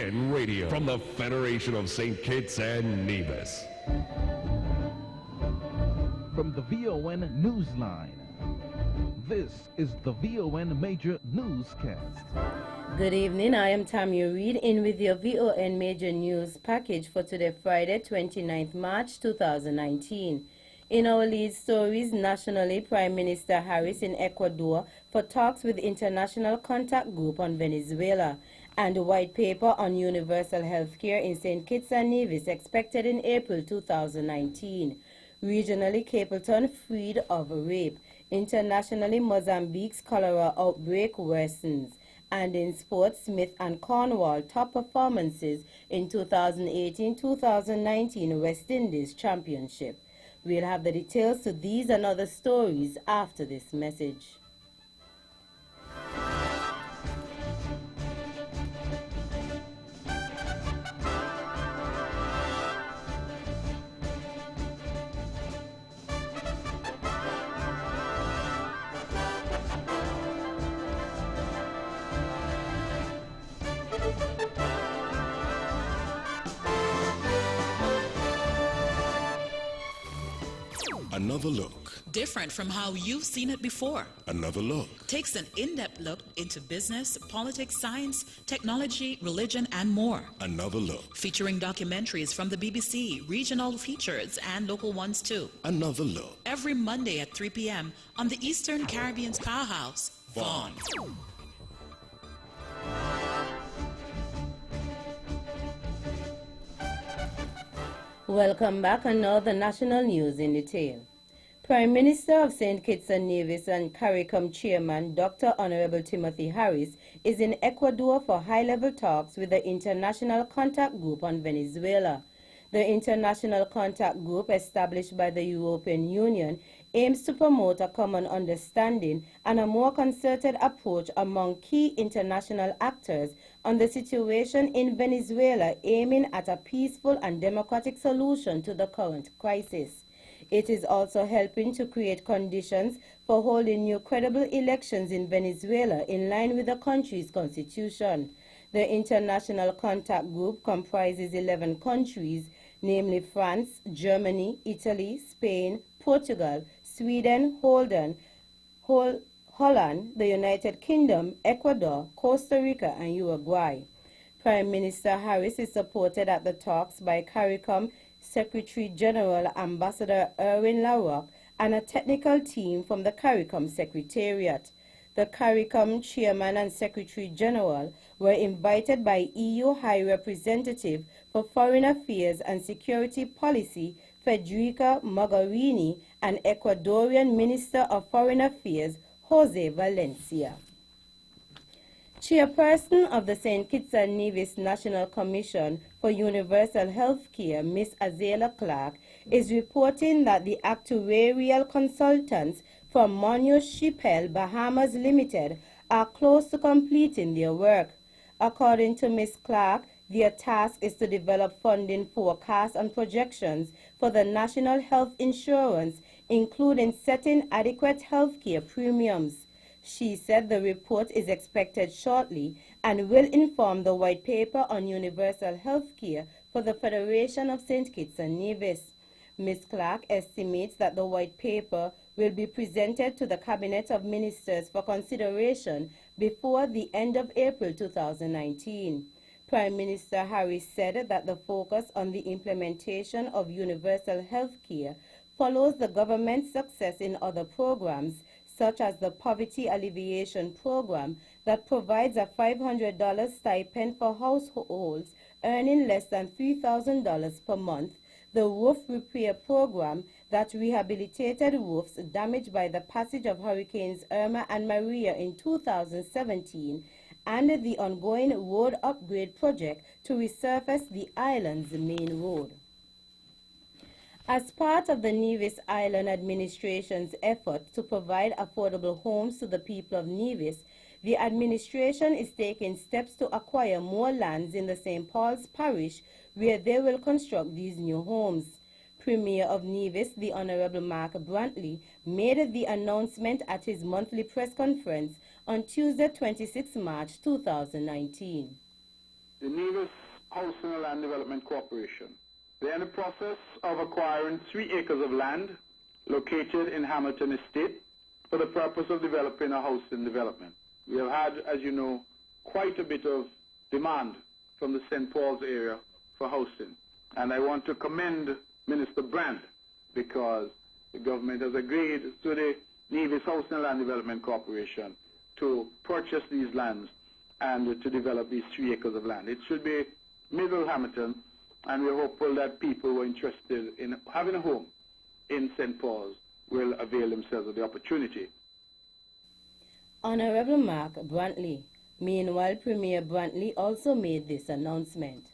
Weekend Radio from the Federation of St. Kitts and Nevis. From the VON Newsline, this is the VON Major Newscast. Good evening, I am Tammy Reed in with your VON Major News package for today, Friday, 29th March 2019. In our lead stories, nationally, Prime Minister Harris in Ecuador for talks with International Contact Group on Venezuela, and a white paper on universal health care in St. Kitts and Nevis expected in April 2019. Regionally, Capleton freed of rape. Internationally, Mozambique's cholera outbreak worsens. And in sports, Smith and Cornwall top performances in 2018-2019 West Indies Championship. We'll have the details to these and other stories after this message. Another look. Different from how you've seen it before. Another look. Takes an in-depth look into business, politics, science, technology, religion, and more. Another look. Featuring documentaries from the BBC, regional features, and local ones too. Another look. Every Monday at 3 p.m. on the Eastern Caribbean's powerhouse, Vaughan. Welcome back, and now the national news in detail. Prime Minister of St. Kitts and Nevis and CARICOM Chairman Dr. Honorable Timothy Harris is in Ecuador for high-level talks with the International Contact Group on Venezuela. The International Contact Group, established by the European Union, aims to promote a common understanding and a more concerted approach among key international actors on the situation in Venezuela, aiming at a peaceful and democratic solution to the current crisis. It is also helping to create conditions for holding new credible elections in Venezuela in line with the country's constitution. The International Contact Group comprises 11 countries, namely France, Germany, Italy, Spain, Portugal, Sweden, Holland, the United Kingdom, Ecuador, Costa Rica, and Uruguay. Prime Minister Harris is supported at the talks by CARICOM Secretary General Ambassador Erwin LaRocque and a technical team from the CARICOM Secretariat. The CARICOM Chairman and Secretary General were invited by EU High Representative for Foreign Affairs and Security Policy Federica Mogherini and Ecuadorian Minister of Foreign Affairs Jose Valencia. Chairperson of the St. Kitts and Nevis National Commission for Universal Health Care, Ms. Azela Clark, is reporting that the actuarial consultants from Munoz Shipel Bahamas Limited are close to completing their work. According to Ms. Clark, their task is to develop funding forecasts and projections for the national health insurance, including setting adequate health care premiums. She said the report is expected shortly and will inform the white paper on universal health care for the Federation of St. Kitts and Nevis. Ms. Clark estimates that the white paper will be presented to the Cabinet of Ministers for consideration before the end of April 2019. Prime Minister Harris said that the focus on the implementation of universal health care follows the government's success in other programs, such as the Poverty Alleviation Program that provides a $500 stipend for households earning less than $3,000 per month, the Roof Repair Program that rehabilitated roofs damaged by the passage of Hurricanes Irma and Maria in 2017, and the ongoing road upgrade project to resurface the island's main road. As part of the Nevis Island Administration's effort to provide affordable homes to the people of Nevis, the administration is taking steps to acquire more lands in the St. Paul's Parish where they will construct these new homes. Premier of Nevis, the Honorable Mark Brantley, made the announcement at his monthly press conference on Tuesday, 26 March 2019. the Nevis Housing and Land Development Corporation. They are in the process of acquiring 3 acres of land located in Hamilton Estate for the purpose of developing a housing development. We have had, as you know, quite a bit of demand from the St. Paul's area for housing. And I want to commend Minister Brand because the government has agreed to the Nevis Housing and Land Development Corporation to purchase these lands and to develop these 3 acres of land. It should be middle Hamilton, and we're hopeful that people who are interested in having a home in St. Paul's will avail themselves of the opportunity. Honorable Mark Brantley. Meanwhile, Premier Brantley also made this announcement.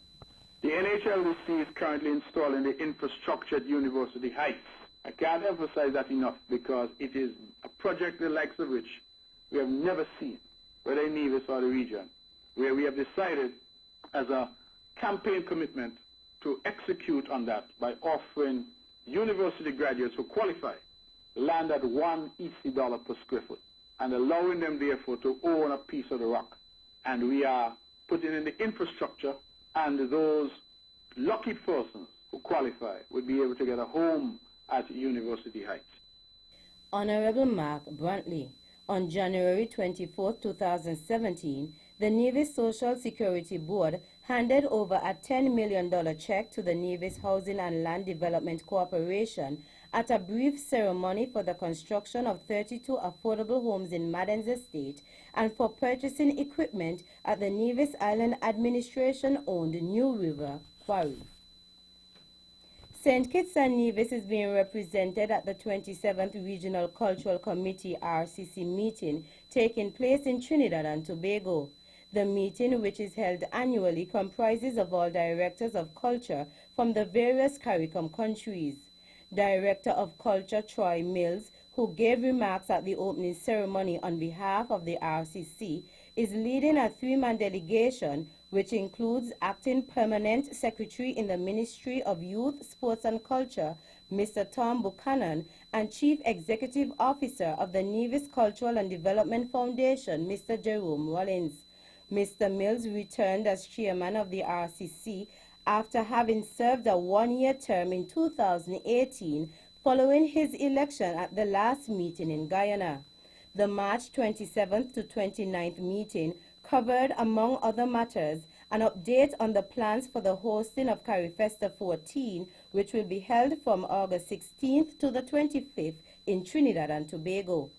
The NHLDC is currently installing the infrastructure at University Heights. I can't emphasize that enough because it is a project the likes of which we have never seen, whether in Nevis or the region, where we have decided as a campaign commitment to execute on that by offering university graduates who qualify land at $1 EC per square foot and allowing them therefore to own a piece of the rock. And we are putting in the infrastructure, and those lucky persons who qualify would be able to get a home at University Heights. Honorable Mark Brantley. On January 24, 2017, the Nevis Social Security Board handed over a $10 million check to the Nevis Housing and Land Development Corporation at a brief ceremony for the construction of 32 affordable homes in Madden's estate and for purchasing equipment at the Nevis Island Administration-owned New River Quarry. St. Kitts and Nevis is being represented at the 27th Regional Cultural Committee RCC meeting taking place in Trinidad and Tobago. The meeting, which is held annually, comprises of all directors of culture from the various CARICOM countries. Director of Culture Troy Mills, who gave remarks at the opening ceremony on behalf of the RCC, is leading a 3-man delegation which includes Acting Permanent Secretary in the Ministry of Youth, Sports and Culture, Mr. Tom Buchanan, and Chief Executive Officer of the Nevis Cultural and Development Foundation, Mr. Jerome Rollins. Mr. Mills returned as chairman of the RCC after having served a 1-year term in 2018 following his election at the last meeting in Guyana. The March 27th to 29th meeting covered, among other matters, an update on the plans for the hosting of CARIFESTA 14, which will be held from August 16th to the 25th in Trinidad and Tobago.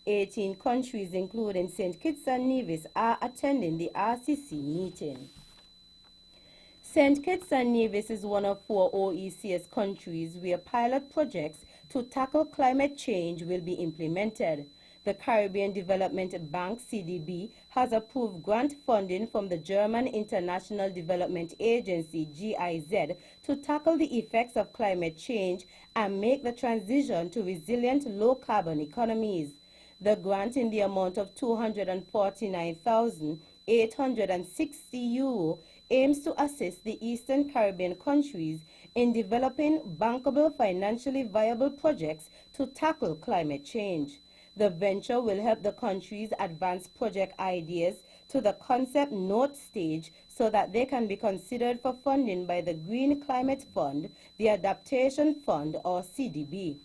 18 countries, including St. Kitts and Nevis, are attending the RCC meeting. St. Kitts and Nevis is one of 4 OECS countries where pilot projects to tackle climate change will be implemented. The Caribbean Development Bank, CDB, has approved grant funding from the German International Development Agency, GIZ, to tackle the effects of climate change and make the transition to resilient low-carbon economies. The grant, in the amount of €249,860, aims to assist the Eastern Caribbean countries in developing bankable, financially viable projects to tackle climate change. The venture will help the countries advance project ideas to the concept note stage so that they can be considered for funding by the Green Climate Fund, the Adaptation Fund, or CDB.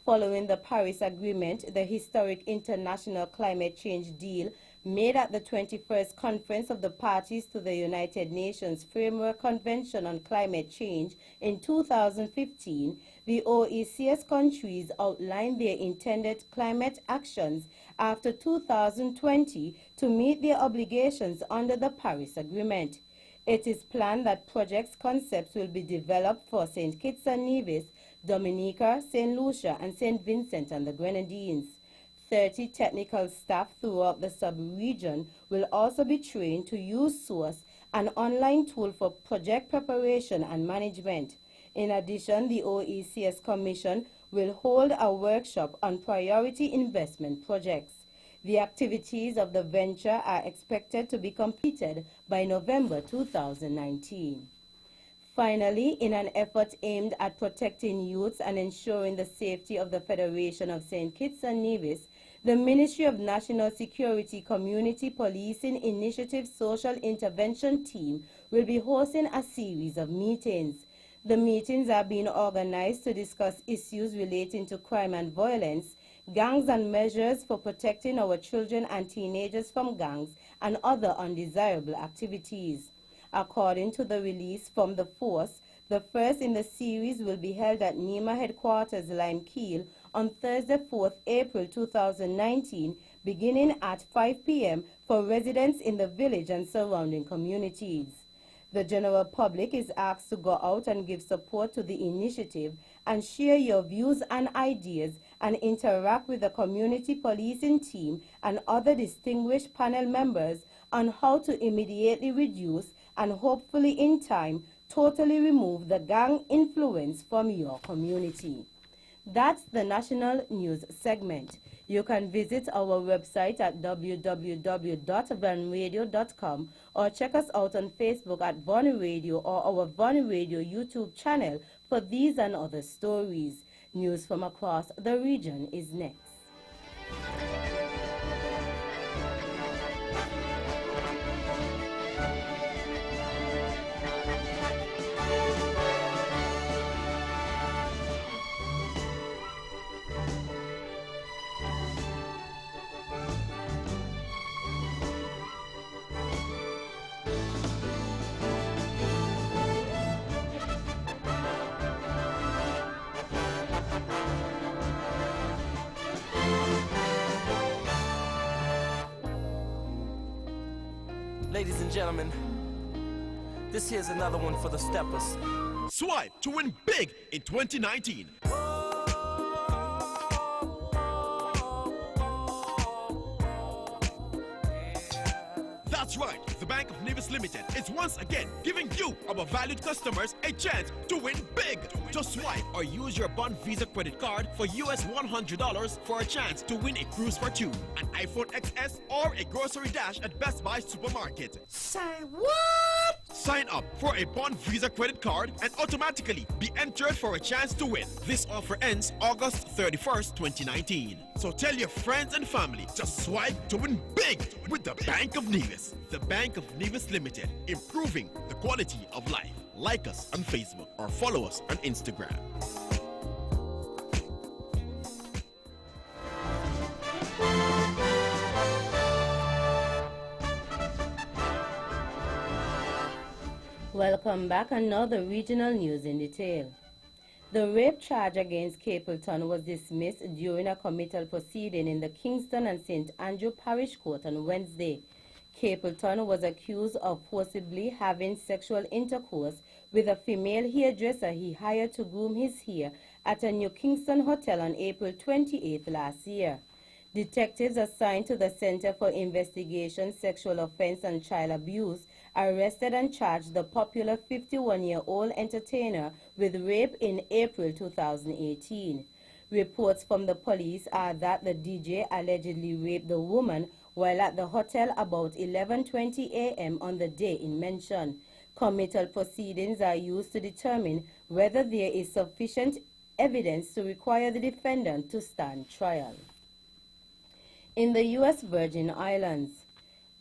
Following the Paris Agreement, the historic international climate change deal made at the 21st Conference of the Parties to the United Nations Framework Convention on Climate Change in 2015, the OECS countries outlined their intended climate actions after 2020 to meet their obligations under the Paris Agreement. It is planned that project concepts will be developed for St. Kitts and Nevis, Dominica, St. Lucia, and St. Vincent and the Grenadines. 30 technical staff throughout the sub-region will also be trained to use SOURCE, an online tool for project preparation and management. In addition, the OECS Commission will hold a workshop on priority investment projects. The activities of the venture are expected to be completed by November 2019. Finally, in an effort aimed at protecting youths and ensuring the safety of the Federation of St. Kitts and Nevis, the Ministry of National Security Community Policing Initiative Social Intervention Team will be hosting a series of meetings. The meetings are being organized to discuss issues relating to crime and violence, gangs and measures for protecting our children and teenagers from gangs and other undesirable activities. According to the release from the force, the first in the series will be held at NEMA headquarters Lime Keel on Thursday, 4th April 2019, beginning at 5 p.m. for residents in the village and surrounding communities. The general public is asked to go out and give support to the initiative and share your views and ideas and interact with the community policing team and other distinguished panel members on how to immediately reduce and hopefully in time totally remove the gang influence from your community. That's the national news segment. You can visit our website at www.vanradio.com or check us out on Facebook at Von Radio or our Von Radio YouTube channel for these and other stories. News from across the region is next. Ladies and gentlemen, this here's another one for the steppers. Swipe to win big in 2019. That's right, the Bank of Nevis Limited is once again giving you, our valued customers, a chance to win big. Just swipe or use your Bond Visa credit card for US $100 for a chance to win a cruise for two, an iPhone XS, or a grocery dash at Best Buy Supermarket. Say what? Sign up for a Bond Visa credit card and automatically be entered for a chance to win. This offer ends August 31st, 2019. So tell your friends and family to swipe to win big with the Bank of Nevis. The Bank of Nevis Limited, improving the quality of life. Like us on Facebook or follow us on Instagram. Welcome back. Another regional news in detail. The rape charge against Capleton was dismissed during a committal proceeding in the Kingston and St. Andrew Parish Court on Wednesday. Capleton was accused of forcibly having sexual intercourse with a female hairdresser he hired to groom his hair at a New Kingston hotel on April 28th last year. Detectives assigned to the Center for Investigation, Sexual Offense and Child Abuse arrested and charged the popular 51-year-old entertainer with rape in April 2018. Reports from the police are that the DJ allegedly raped the woman while at the hotel about 11:20 a.m. on the day in mention. Committal proceedings are used to determine whether there is sufficient evidence to require the defendant to stand trial. In the U.S. Virgin Islands,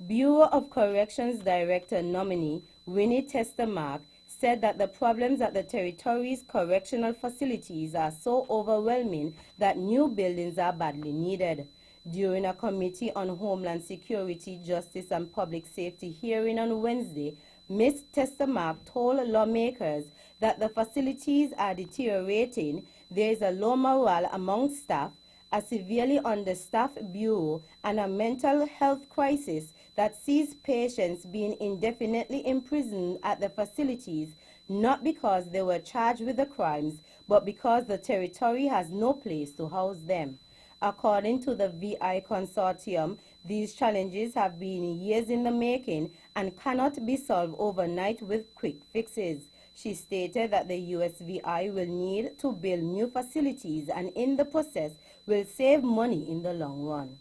Bureau of Corrections Director nominee Winnie Testermark said that the problems at the territory's correctional facilities are so overwhelming that new buildings are badly needed. During a Committee on Homeland Security, Justice and Public Safety hearing on Wednesday, Ms. Testermark told lawmakers that the facilities are deteriorating, there is a low morale among staff, a severely understaffed bureau, and a mental health crisis that sees patients being indefinitely imprisoned at the facilities, not because they were charged with the crimes, but because the territory has no place to house them. According to the VI Consortium, these challenges have been years in the making and cannot be solved overnight with quick fixes. She stated that the USVI will need to build new facilities and in the process will save money in the long run.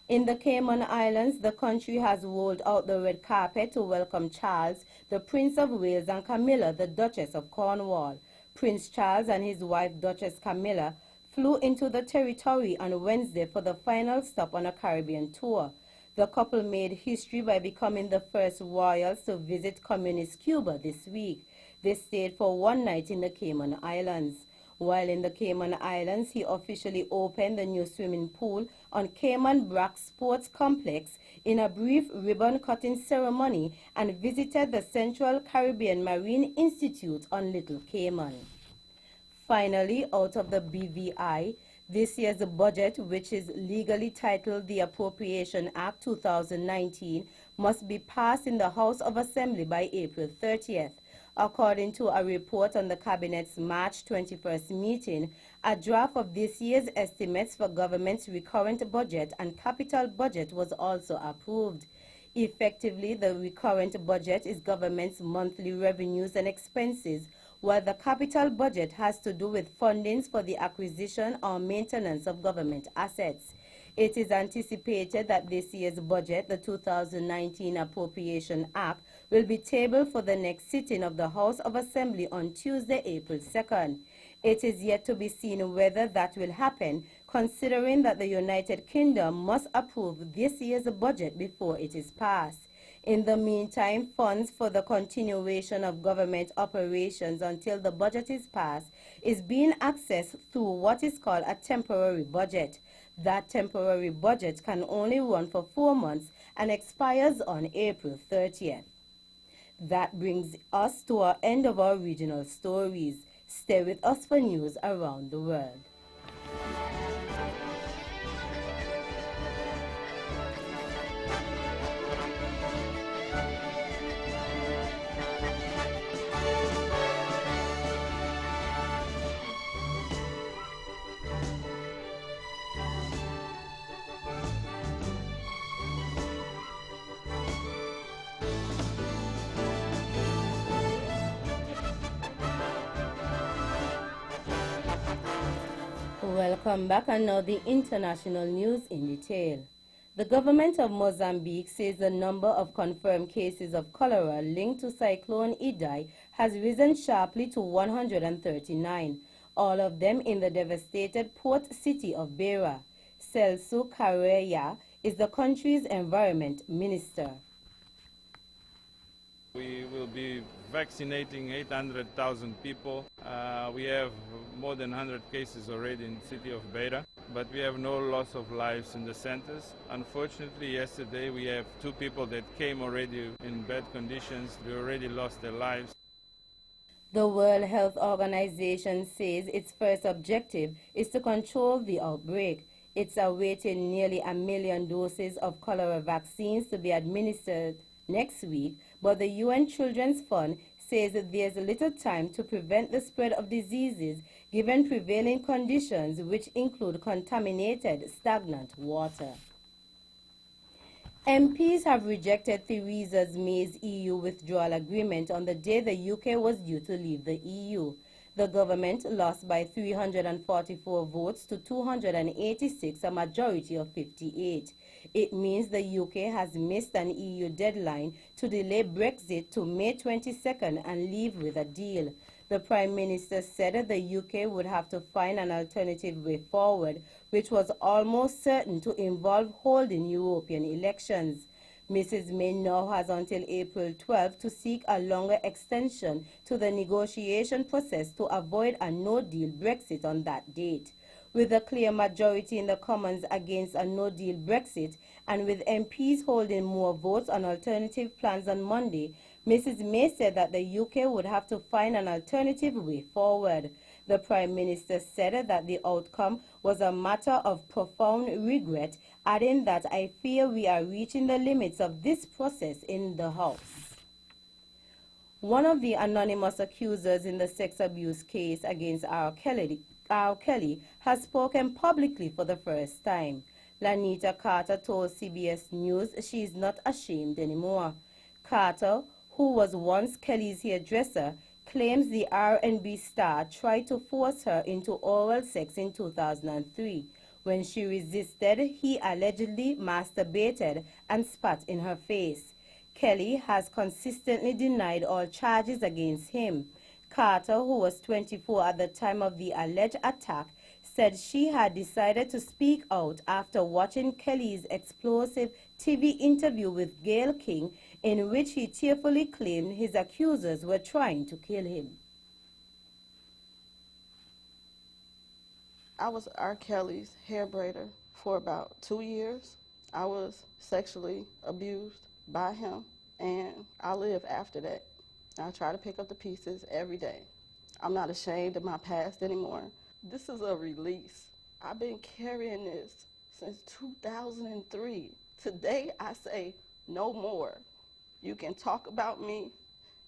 In the Cayman Islands, the country has rolled out the red carpet to welcome Charles, the Prince of Wales, and Camilla, the Duchess of Cornwall. Prince Charles and his wife, Duchess Camilla, flew into the territory on Wednesday for the final stop on a Caribbean tour. The couple made history by becoming the first royals to visit communist Cuba this week. They stayed for one night in the Cayman Islands. While in the Cayman Islands, he officially opened the new swimming pool on Cayman Brac Sports Complex in a brief ribbon-cutting ceremony and visited the Central Caribbean Marine Institute on Little Cayman. Finally, out of the BVI, this year's budget, which is legally titled the Appropriation Act 2019, must be passed in the House of Assembly by April 30th. According to a report on the Cabinet's March 21st meeting, a draft of this year's estimates for government's recurrent budget and capital budget was also approved. Effectively, the recurrent budget is government's monthly revenues and expenses, while the capital budget has to do with fundings for the acquisition or maintenance of government assets. It is anticipated that this year's budget, the 2019 Appropriation Act, will be tabled for the next sitting of the House of Assembly on Tuesday, April 2nd. It is yet to be seen whether that will happen, considering that the United Kingdom must approve this year's budget before it is passed. In the meantime, funds for the continuation of government operations until the budget is passed is being accessed through what is called a temporary budget. That temporary budget can only run for 4 months and expires on April 30th. That brings us to our end of our regional stories. Stay with us for news around the world. Welcome back, and now the international news in detail. The government of Mozambique says the number of confirmed cases of cholera linked to Cyclone Idai has risen sharply to 139, all of them in the devastated port city of Beira. Celso Carreira is the country's environment minister. We will be vaccinating 800,000 people. We have more than 100 cases already in the city of Beira, but we have no loss of lives in the centers. Unfortunately, yesterday we have 2 people that came already in bad conditions. They already lost their lives. The World Health Organization says its first objective is to control the outbreak. It's awaiting nearly 1 million doses of cholera vaccines to be administered next week, but the UN Children's Fund says that there's little time to prevent the spread of diseases given prevailing conditions, which include contaminated, stagnant water. MPs have rejected Theresa May's EU withdrawal agreement on the day the UK was due to leave the EU. The government lost by 344 votes to 286, a majority of 58. It means the UK has missed an EU deadline to delay Brexit to May 22nd and leave with a deal. The Prime Minister said the UK would have to find an alternative way forward, which was almost certain to involve holding European elections. Mrs. May now has until April 12 to seek a longer extension to the negotiation process to avoid a no-deal Brexit on that date. With a clear majority in the Commons against a no-deal Brexit, and with MPs holding more votes on alternative plans on Monday, Mrs. May said that the UK would have to find an alternative way forward. The Prime Minister said that the outcome was a matter of profound regret, adding that I fear we are reaching the limits of this process in the House. One of the anonymous accusers in the sex abuse case against R. Kelly has spoken publicly for the first time. Lanita Carter told CBS News she is not ashamed anymore. Carter, who was once Kelly's hairdresser, claims the R&B star tried to force her into oral sex in 2003. When she resisted, he allegedly masturbated and spat in her face. Kelly has consistently denied all charges against him. Carter, who was 24 at the time of the alleged attack, said she had decided to speak out after watching Kelly's explosive TV interview with Gayle King, in which he tearfully claimed his accusers were trying to kill him. I was R. Kelly's hair braider for about 2 years. I was sexually abused by him, and I live after that. I try to pick up the pieces every day. I'm not ashamed of my past anymore. This is a release. I've been carrying this since 2003. Today I say no more. You can talk about me.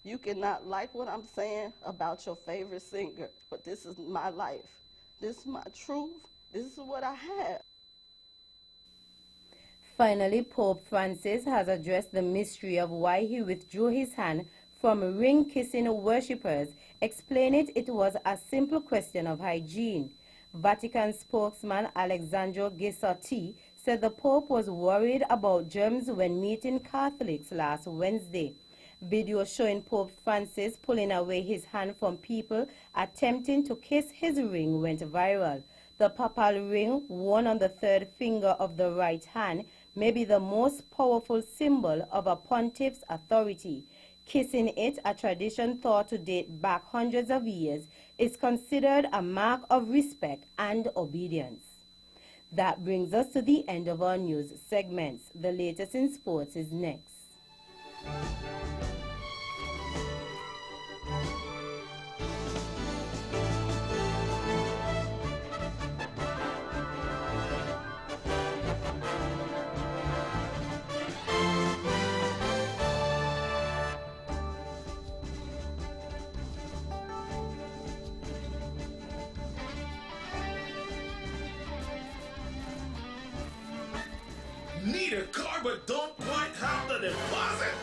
You cannot like what I'm saying about your favorite singer, but this is my life. This is my truth. This is what I have. Finally, Pope Francis has addressed the mystery of why he withdrew his hand from ring-kissing worshippers, explaining it was a simple question of hygiene. Vatican spokesman Alessandro Ghisotti said the Pope was worried about germs when meeting Catholics last Wednesday. Video showing Pope Francis pulling away his hand from people attempting to kiss his ring went viral. The papal ring, worn on the third finger of the right hand, may be the most powerful symbol of a pontiff's authority. Kissing it, a tradition thought to date back hundreds of years, is considered a mark of respect and obedience. That brings us to the end of our news segments. The latest in sports is next. Need a car but don't quite have the deposit?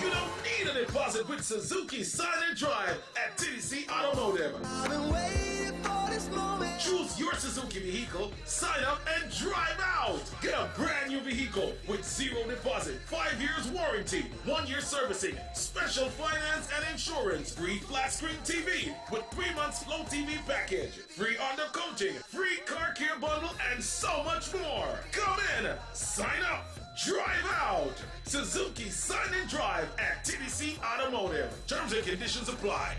You don't need a deposit with Suzuki Sign and Drive at TDC Automotive. I've been waiting for this moment. Choose your Suzuki vehicle, sign up, and drive out. Get a brand new vehicle with zero deposit, 5 years warranty, 1 year servicing, special finance and insurance, free flat screen TV with 3 months Flow TV package, free undercoating, free car care bundle, and so much more. Come in, sign up, drive out. Suzuki Sign and Drive at TDC Automotive. Terms and conditions apply.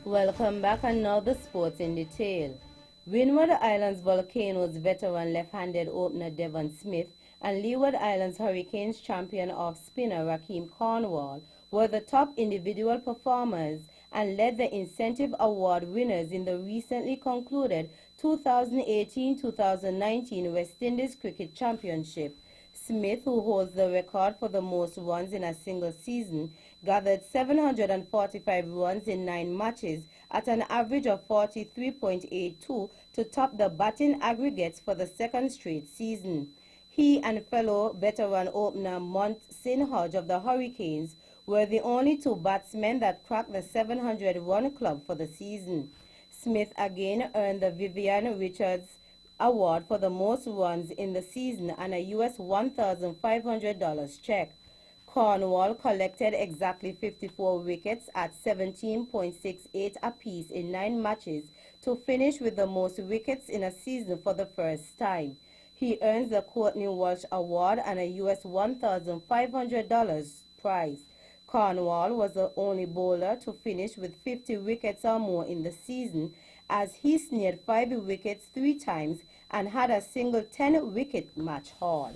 Welcome back, and now the sports in detail. Windward Islands Volcanoes veteran left-handed opener Devon Smith and Leeward Islands Hurricanes champion off-spinner Rakeem Cornwall were the top individual performers and led the incentive award winners in the recently concluded 2018-2019 West Indies Cricket Championship. Smith, who holds the record for the most runs in a single season, gathered 745 runs in 9 matches at an average of 43.82 to top the batting aggregates for the second straight season. He and fellow veteran opener Monson Hodge of the Hurricanes were the only 2 batsmen that cracked the 700-run club for the season. Smith again earned the Vivian Richards Award for the most runs in the season and a US $1,500 check. Cornwall collected exactly 54 wickets at 17.68 apiece in 9 matches to finish with the most wickets in a season for the first time. He earns the Courtney Walsh Award and a US $1,500 prize. Cornwall was the only bowler to finish with 50 wickets or more in the season, as he snared 5 wickets 3 times and had a single 10-wicket match haul.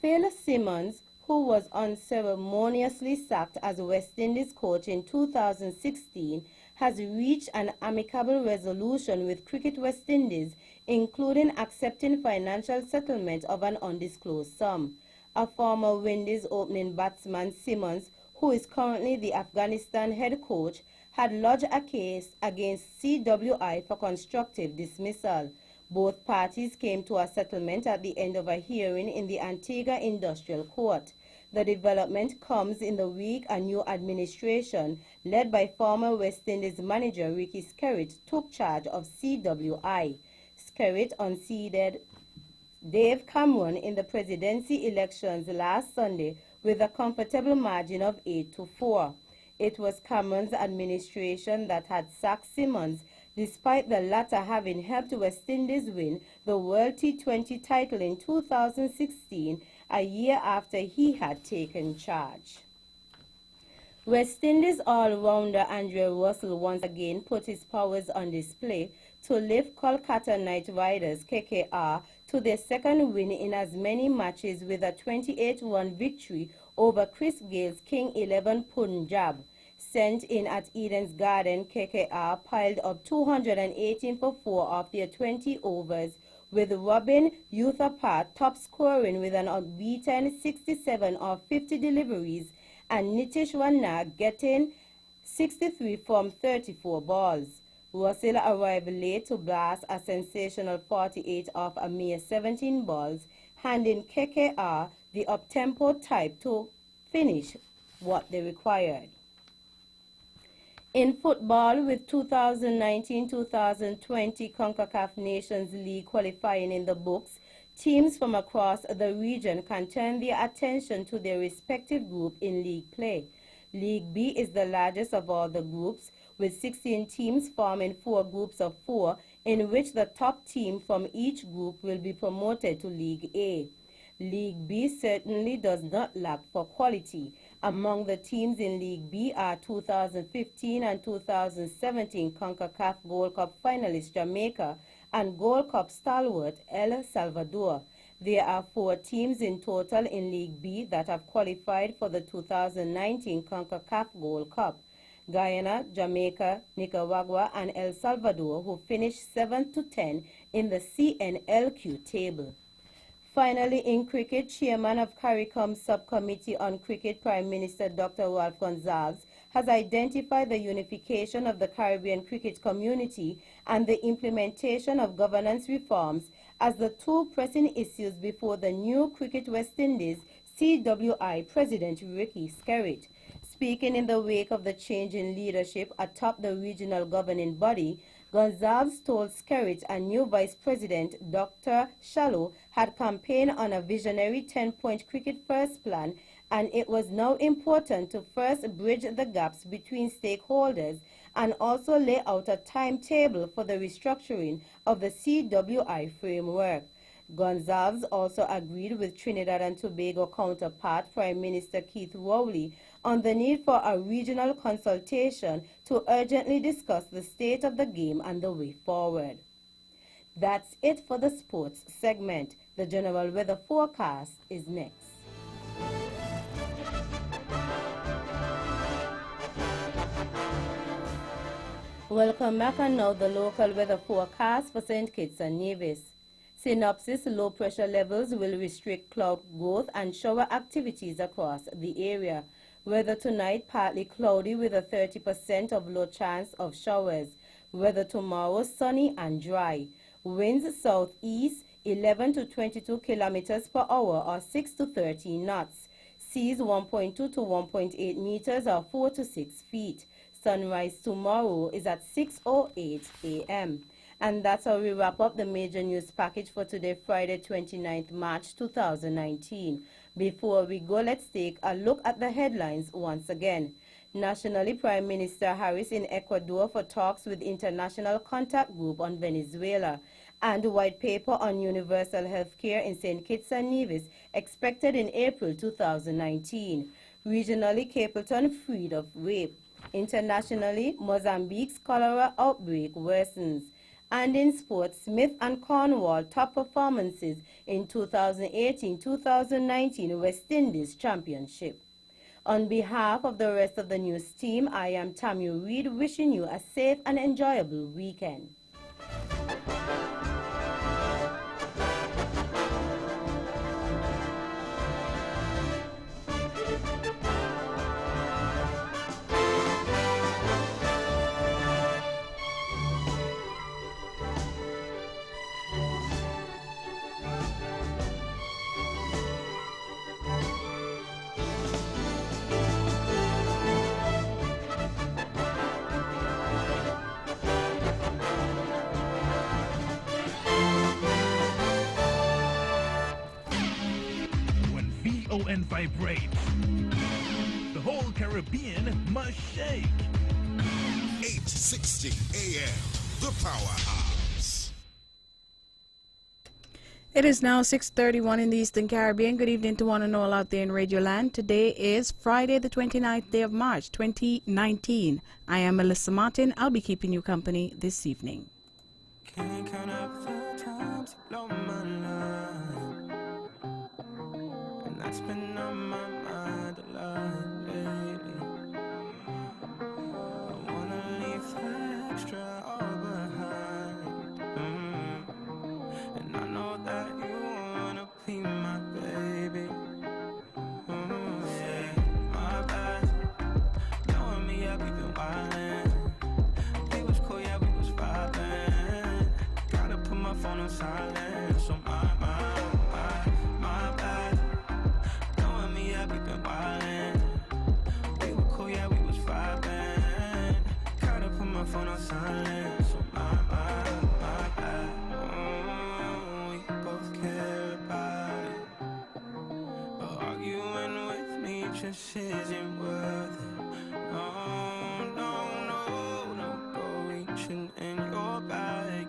Phil Simmons, who was unceremoniously sacked as West Indies coach in 2016, has reached an amicable resolution with Cricket West Indies, including accepting financial settlement of an undisclosed sum. A former Windies opening batsman, Simmons, who is currently the Afghanistan head coach, had lodged a case against CWI for constructive dismissal. Both parties came to a settlement at the end of a hearing in the Antigua Industrial Court. The development comes in the week a new administration, led by former West Indies manager Ricky Skerritt, took charge of CWI. Skerritt unseated Dave Cameron in the presidency elections last Sunday with a comfortable margin of 8-4. It was Cameron's administration that had sacked Simmons, despite the latter having helped West Indies win the World T20 title in 2016, a year after he had taken charge. West Indies all-rounder Andre Russell once again put his powers on display to lift Kolkata Knight Riders KKR to their second win in as many matches with a 28-1 victory over Chris Gale's King 11 Punjab. Sent in at Eden's Garden, KKR piled up 218 for 4 of their 20 overs, with Robin Uthapat top scoring with an unbeaten 67 of 50 deliveries and Nitish Rana getting 63 from 34 balls. Russell arrived late to blast a sensational 48 off a mere 17 balls, handing KKR the up-tempo type to finish what they required. In football, with 2019-2020 CONCACAF Nations League qualifying in the books, teams from across the region can turn their attention to their respective group in league play. League B is the largest of all the groups, with 16 teams forming 4 groups of 4, in which the top team from each group will be promoted to League A. League B certainly does not lack for quality. Among the teams in League B are 2015 and 2017 CONCACAF Gold Cup finalists Jamaica and Gold Cup stalwart El Salvador. There are 4 teams in total in League B that have qualified for the 2019 CONCACAF Gold Cup: Guyana, Jamaica, Nicaragua, and El Salvador, who finished 7th to 10 in the CNLQ table. Finally, in cricket, Chairman of CARICOM Subcommittee on Cricket, Prime Minister Dr. Ralph Gonsalves, has identified the unification of the Caribbean cricket community and the implementation of governance reforms as the 2 pressing issues before the new Cricket West Indies CWI President Ricky Skerritt. Speaking in the wake of the change in leadership atop the regional governing body, Gonsalves told Skerritt and new Vice President Dr. Shallow had campaigned on a visionary 10-point cricket first plan, and it was now important to first bridge the gaps between stakeholders and also lay out a timetable for the restructuring of the CWI framework. Gonsalves also agreed with Trinidad and Tobago counterpart Prime Minister Keith Rowley on the need for a regional consultation to urgently discuss the state of the game and the way forward. That's it for the sports segment. The general weather forecast is next. Welcome back, and now the local weather forecast for St. Kitts and Nevis. Synopsis: low pressure levels will restrict cloud growth and shower activities across the area. Weather tonight: partly cloudy with a 30% of low chance of showers. Weather tomorrow: sunny and dry. Winds southeast 11 to 22 kilometers per hour or 6 to 13 knots. Seas 1.2 to 1.8 meters or 4 to 6 feet. Sunrise tomorrow is at 6:08 a.m. And that's how we wrap up the major news package for today, Friday, 29th March 2019. Before we go, let's take a look at the headlines once again. Nationally, Prime Minister Harris in Ecuador for talks with International Contact Group on Venezuela. And white paper on universal health care in St. Kitts and Nevis expected in April 2019. Regionally, Capleton freed of rape. Internationally, Mozambique's cholera outbreak worsens. And in sports, Smith and Cornwall top performances in 2018-2019 West Indies Championship. On behalf of the rest of the news team, I am Tammy Reed, wishing you a safe and enjoyable weekend. VON vibrates, the whole Caribbean must shake. 860 AM, the Powerhouse. It is now 6:31 in the Eastern Caribbean. Good evening to one and all out there in Radio Land. Today is Friday, the 29th day of March, 2019. I am Melissa Martin. I'll be keeping you company this evening. Can't count up the times you blow my line, and that's been on my mind a lot lately. I wanna leave the extra all behind, and I know that you wanna be my baby. Yeah, my bad. Knowing me, yeah, we been wildin'. We was cool, yeah, we was vibin'. Gotta put my phone on silent, so my bad. Knowing me, yeah, we been wildin'. We were cool, yeah, we was vibin'. Gotta put my phone on silent, so my bad. We both care about it, but arguing with me just isn't worth it. No, go reaching in your bag,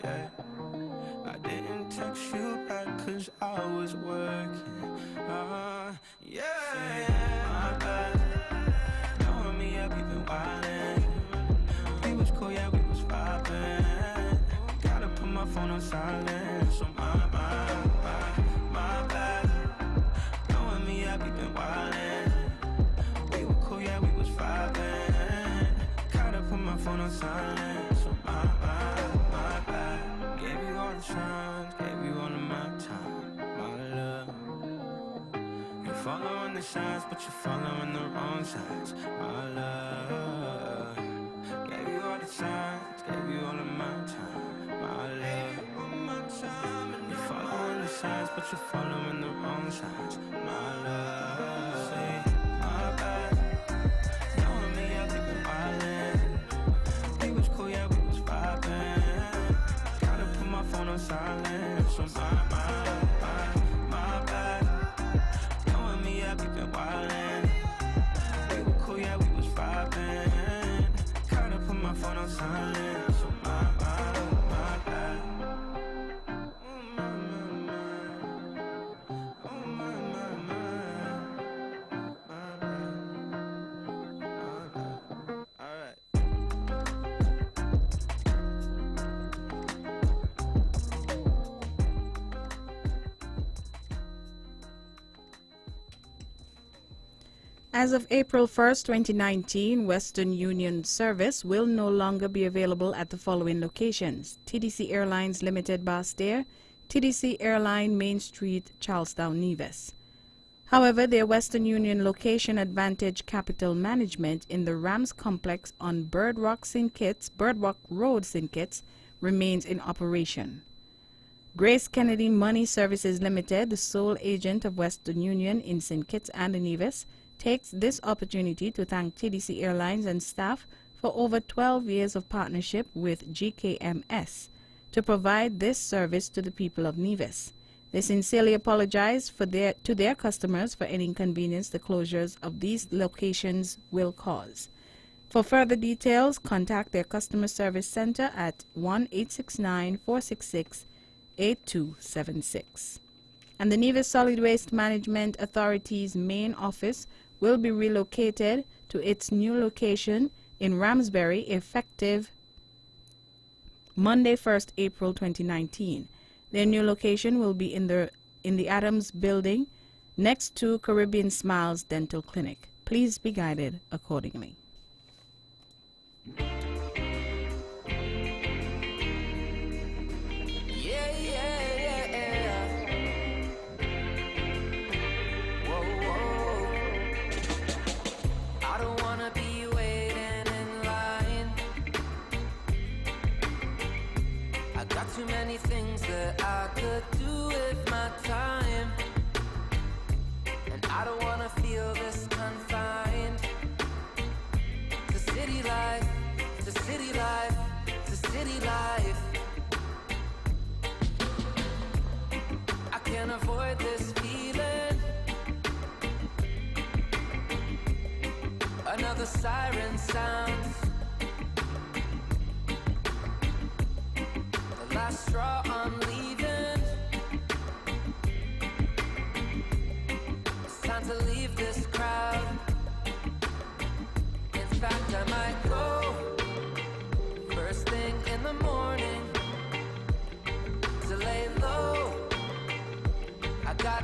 yeah. I didn't text you back 'cause I was working, yeah. My bad, knowing me, yeah, we been wildin'. We was cool, yeah, we was vibin'. Gotta put my phone on silent, so my bad. Knowing me, yeah, we been wildin'. We were cool, yeah, we was vibin'. Gotta put my phone on silent, so my bad. Gave you all the signs, gave you all of my time, my love. You're following the signs, but you're following the wrong signs, my love. Gave you all the signs, gave you all of my time, my love. You're following the signs, but you're following the wrong signs, my love. See, my bad. Knowing me, yeah, we been wildin'. We was cool, yeah, we was vibin'. Gotta put my phone on silent, so my bad. Knowing me, yeah, we been wildin'. We were cool, yeah, we was vibin'. Gotta put my phone on silent, so my bad. As of April 1st, 2019, Western Union service will no longer be available at the following locations: TDC Airlines Limited Basse-Terre, TDC Airline Main Street, Charlestown, Nevis. However, their Western Union location Advantage Capital Management in the Rams Complex on Bird Rock Road, St. Kitts, remains in operation. Grace Kennedy Money Services Limited, the sole agent of Western Union in St. Kitts and Nevis, takes this opportunity to thank TDC Airlines and staff for over 12 years of partnership with GKMS to provide this service to the people of Nevis. They sincerely apologize to their customers for any inconvenience the closures of these locations will cause. For further details, contact their customer service center at 1-869-466-8276. And the Nevis Solid Waste Management Authority's main office will be relocated to its new location in Ramsbury effective Monday, 1st April 2019. Their new location will be in the Adams Building next to Caribbean Smiles Dental Clinic. Please be guided accordingly. Too many things that I could do with my time, and I don't wanna feel this confined.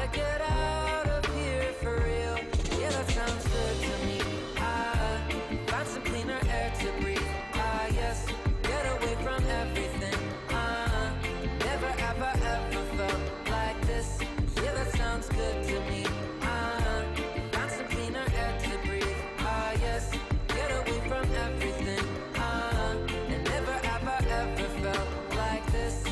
gotta get out of here for real. Yeah, that sounds good to me. Find some cleaner air to breathe. Yes, get away from everything. Never ever ever felt like this. Yeah, that sounds good to me. Find some cleaner air to breathe. Yes, get away from everything. And never ever ever felt like this.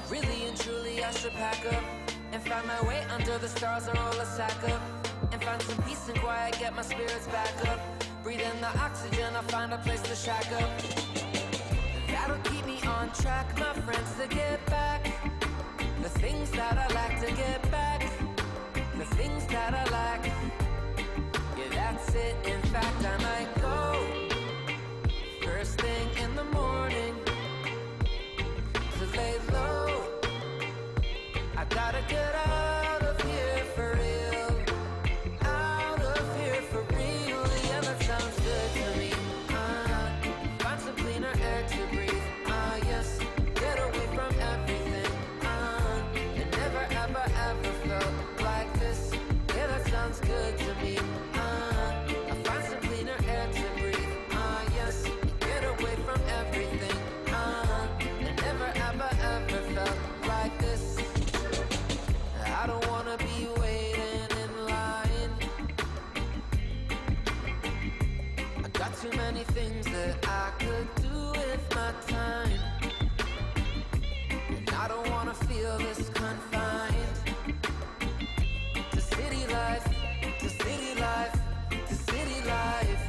Really and truly, I should pack up and find my way under the stars or roll a sack up and find some peace and quiet, get my spirits back up. Breathe in the oxygen, I'll find a place to shack up. That'll keep me on track, my friends, to get back. The things that I like to get back. The things that I like. Yeah, that's it. In fact, I might go first thing in the morning to lay low. I gotta get out of here for real. Out of here for real. Yeah, that sounds good to me. Find some cleaner air to breathe. Yes, get away from everything. It never ever ever felt like this. Yeah, that sounds good to me. I find some cleaner air to breathe. Yes, get away from everything. It never ever ever felt like this. I don't wanna be waiting in line. I got too many things that I could do with my time. And I don't wanna feel this confined to city life, to city life, to city life.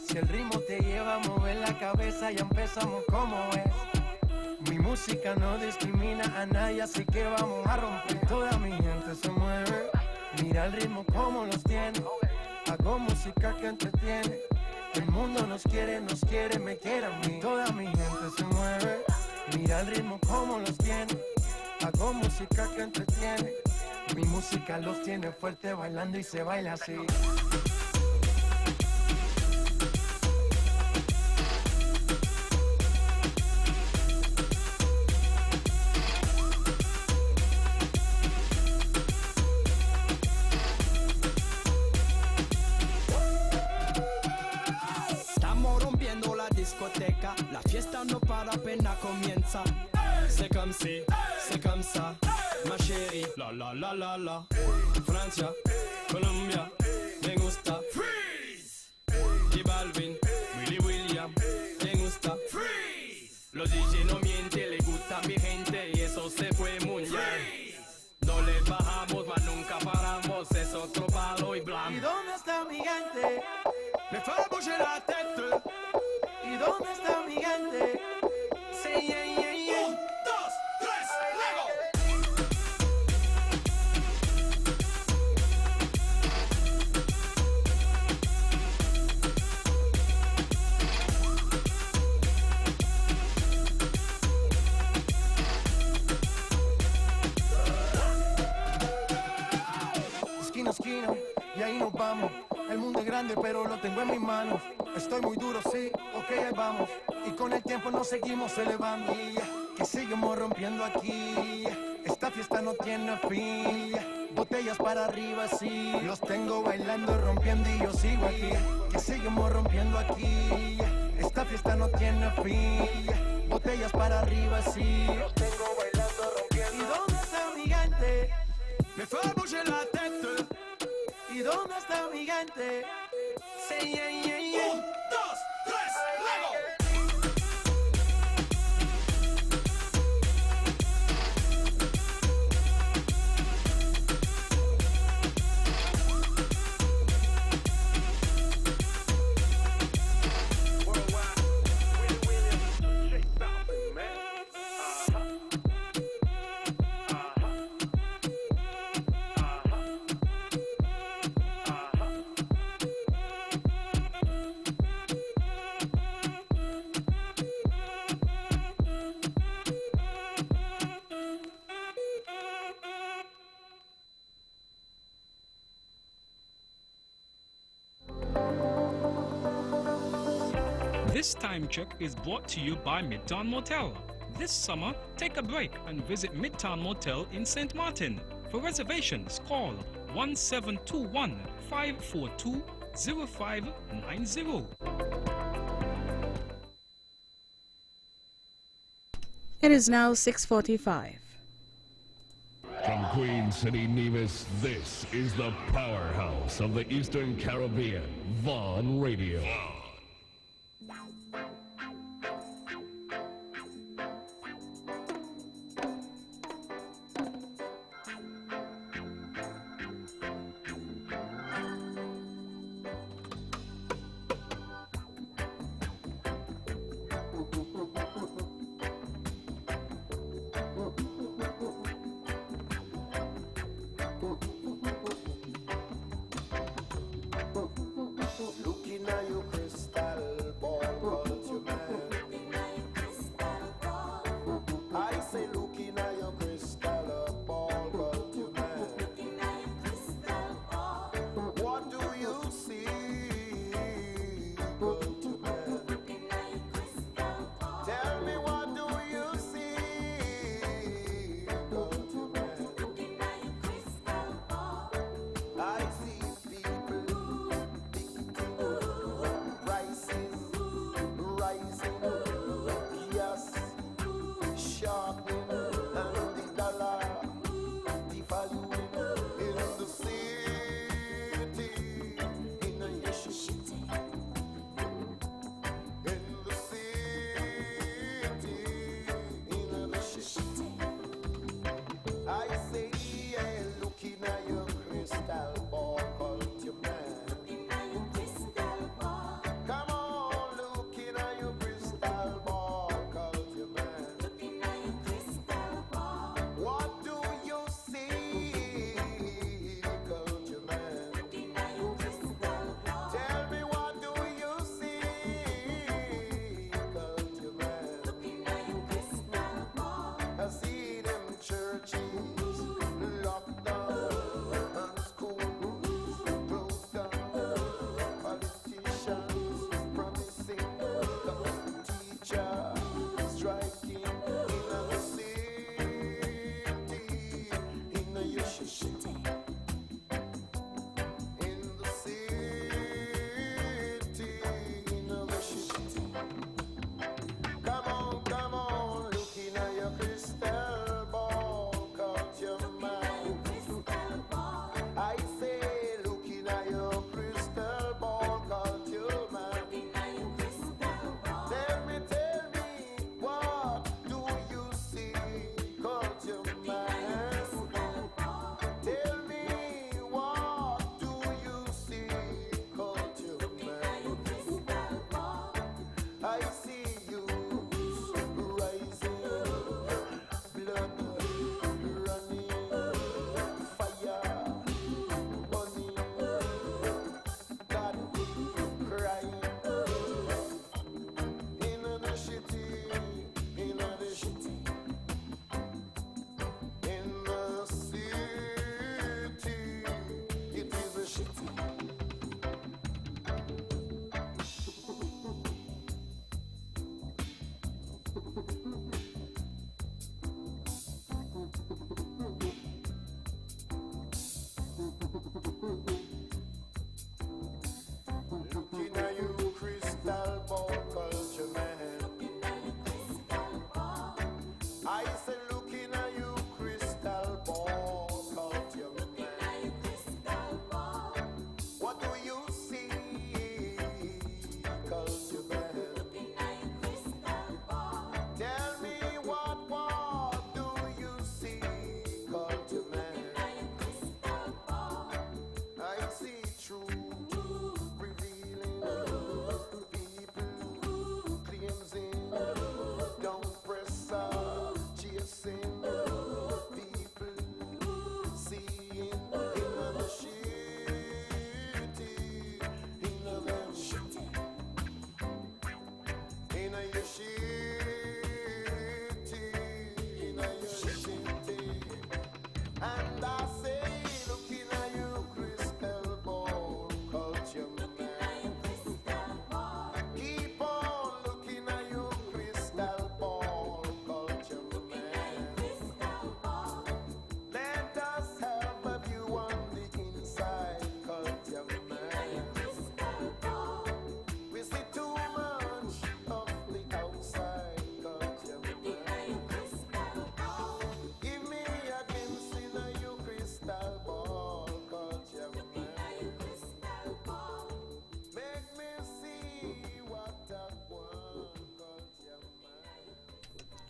Si el ritmo te lleva a mover la cabeza, ya empezamos como es. Mi música no discrimina a nadie, así que vamos a romper. Toda mi gente se mueve, mira el ritmo como los tiene. Hago música que entretiene. El mundo nos quiere, me quiere a mí. Toda mi gente se mueve, mira el ritmo como los tiene. Hago música que entretiene. Mi música los tiene fuerte bailando y se baila así. La fiesta no para, apenas comienza. C'est comme ça, ma chérie. La la la la la. Francia, Colombia, me gusta. Freeze. Y Balvin, Willy William, me gusta. Freeze. Los DJ no mienten, le gusta a mi gente y eso se fue mundial. No le bajamos, mas nunca paramos, es otro palo y blanco. ¿Y dónde está mi gente? Me fait bouger la tête. ¿Y dónde está mi gente? Sí, yeah, yeah, yeah. 1, 2, 3, luego. Esquina a esquina, y ahí nos vamos. El mundo es grande, pero lo tengo en mis manos. Estoy muy duro, sí, ok, ahí vamos. Y con el tiempo nos seguimos elevando. Que seguimos rompiendo aquí. Esta fiesta no tiene fin. Botellas para arriba, sí. Los tengo bailando, rompiendo y yo sigo aquí. Que seguimos rompiendo aquí. Esta fiesta no tiene fin. Botellas para arriba, sí. Los tengo bailando, rompiendo. ¿Y dónde está mi gente? Me fait bouger la tête. ¿Y dónde está mi gente? Sí, yeah, yeah, yeah. 1, 2, 3, luego. This time check is brought to you by Midtown Motel. This summer, take a break and visit Midtown Motel in St. Martin. For reservations, call 1721-542-0590. It is now 6:45. From Queen City, Nevis, this is the powerhouse of the Eastern Caribbean, Vaughn Radio. Looking at your face.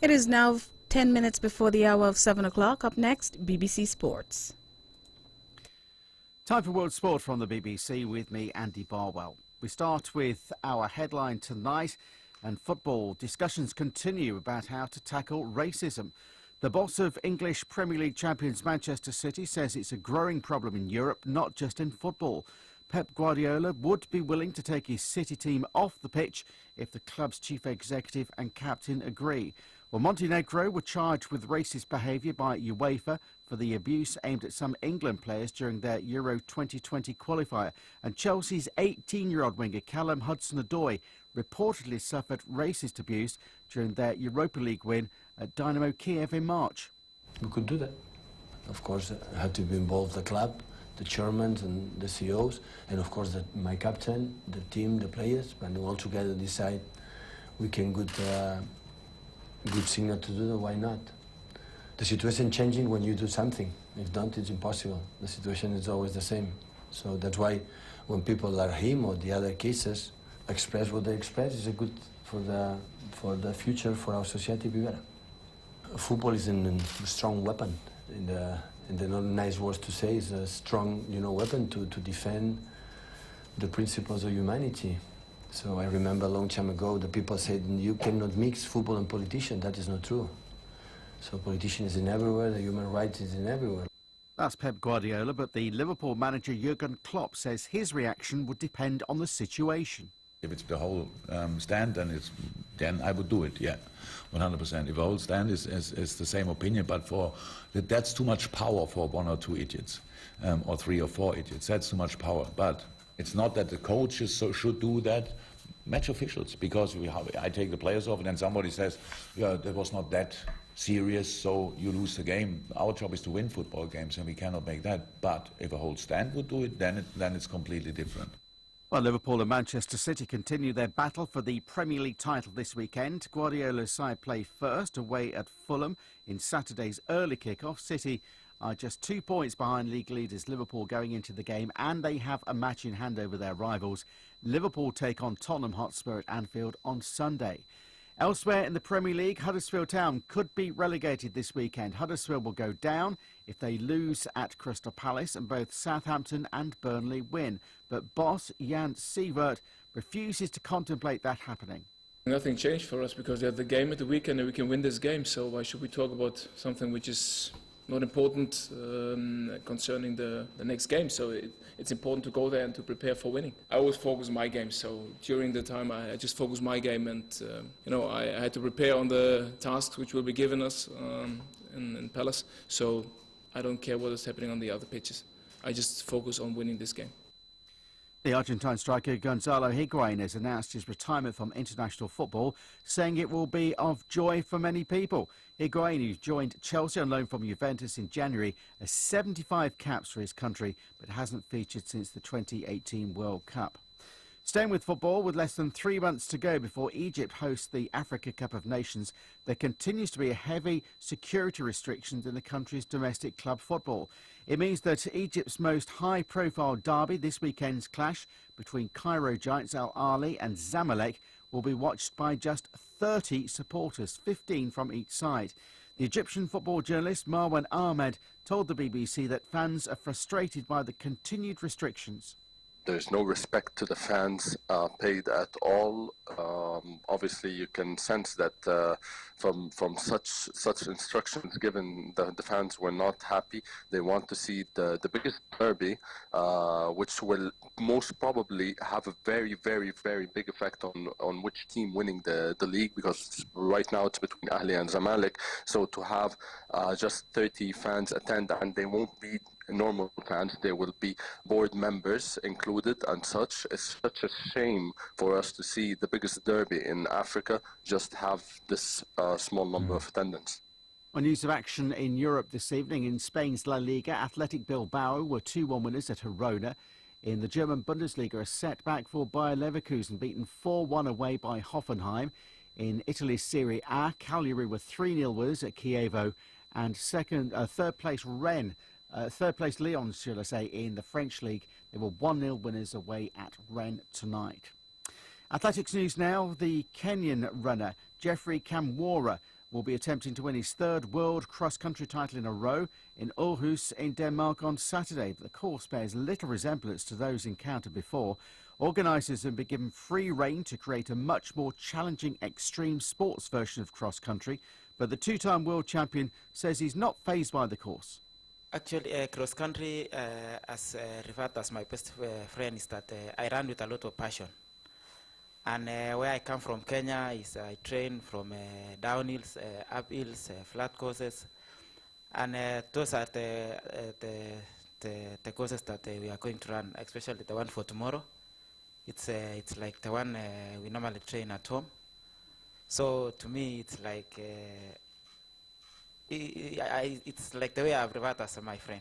It is now 10 minutes before the hour of 7 o'clock. Up next, BBC Sports. Time for World Sport from the BBC with me, Andy Barwell. We start with our headline tonight, and football discussions continue about how to tackle racism. The boss of English Premier League champions Manchester City says it's a growing problem in Europe, not just in football. Pep Guardiola would be willing to take his City team off the pitch if the club's chief executive and captain agree. Well, Montenegro were charged with racist behaviour by UEFA for the abuse aimed at some England players during their Euro 2020 qualifier. And Chelsea's 18-year-old winger Callum Hudson-Odoi reportedly suffered racist abuse during their Europa League win at Dynamo Kiev in March. We could do that. Of course, I had to be involved, the club, the chairmen and the CEOs, and of course my captain, the team, the players, and all together decide we can good signal to do that, why not? The situation changing when you do something. If not, it's impossible. The situation is always the same. So that's why when people like him or the other cases express what they express, it's a good for the future, for our society to be better. Football is a strong weapon. In the not nice words to say, is a strong, weapon to defend the principles of humanity. So I remember a long time ago the people said you cannot mix football and politician. That is not true. So politician is in everywhere, the human rights is in everywhere. That's Pep Guardiola, but the Liverpool manager Jurgen Klopp says his reaction would depend on the situation. If it's the whole stand, then I would do it, yeah, 100%. If the whole stand is the same opinion, but that's too much power for one or two idiots, or three or four idiots. That's too much power. But it's not that the coaches should do that. Match officials, because I take the players off, and then somebody says, yeah, that was not that serious, so you lose the game. Our job is to win football games, and we cannot make that. But if a whole stand would do it, then it's completely different. Well, Liverpool and Manchester City continue their battle for the Premier League title this weekend. Guardiola's side play first away at Fulham in Saturday's early kick-off. City are just 2 points behind league leaders Liverpool going into the game, and they have a match in hand over their rivals. Liverpool take on Tottenham Hotspur at Anfield on Sunday. Elsewhere in the Premier League, Huddersfield Town could be relegated this weekend. Huddersfield will go down if they lose at Crystal Palace, and both Southampton and Burnley win. But boss Jan Sievert refuses to contemplate that happening. Nothing changed for us because they have the game at the weekend and we can win this game. So why should we talk about something which is not important concerning the next game? So it's important to go there and to prepare for winning. I always focus on my game. So during the time I just focus my game, and I had to prepare on the tasks which will be given us in Palace. So I don't care what is happening on the other pitches. I just focus on winning this game. The Argentine striker Gonzalo Higuain has announced his retirement from international football, saying it will be of joy for many people. Higuain, who joined Chelsea on loan from Juventus in January, has 75 caps for his country, but hasn't featured since the 2018 World Cup. Staying with football, with less than 3 months to go before Egypt hosts the Africa Cup of Nations, there continues to be heavy security restrictions in the country's domestic club football. It means that Egypt's most high-profile derby, this weekend's clash between Cairo giants Al Ahly and Zamalek, will be watched by just 30 supporters, 15 from each side. The Egyptian football journalist Marwan Ahmed told the BBC that fans are frustrated by the continued restrictions. There's no respect to the fans paid at all. Obviously, you can sense that from such instructions given, the fans were not happy. They want to see the biggest derby, which will most probably have a very, very, very big effect on which team winning the league, because right now it's between Ahly and Zamalek. So to have just 30 fans attend, and they won't be normal fans, there will be board members included and such. It's such a shame for us to see the biggest derby in Africa just have this small number of attendants. On news of action in Europe this evening, in Spain's La Liga, Athletic Bilbao were 2-1 winners at Girona. In the German Bundesliga, a setback for Bayer Leverkusen, beaten 4-1 away by Hoffenheim. In Italy's Serie A, Cagliari were 3-0 winners at Chievo, and third place Lyon, should I say, in the French league. They were 1-0 winners away at Rennes tonight. Athletics news now. The Kenyan runner Geoffrey Kamworor will be attempting to win his third world cross-country title in a row in Aarhus in Denmark on Saturday. But the course bears little resemblance to those encountered before. Organisers have been given free rein to create a much more challenging extreme sports version of cross-country, but the two-time world champion says he's not fazed by the course. Actually, cross-country, as referred as my best friend, is that I run with a lot of passion. And where I come from, Kenya, is I train from downhills, uphills, flat courses, and those are the courses that we are going to run, especially the one for tomorrow. It's like the one we normally train at home. So to me, it's like it's like the way I've referred as my friend.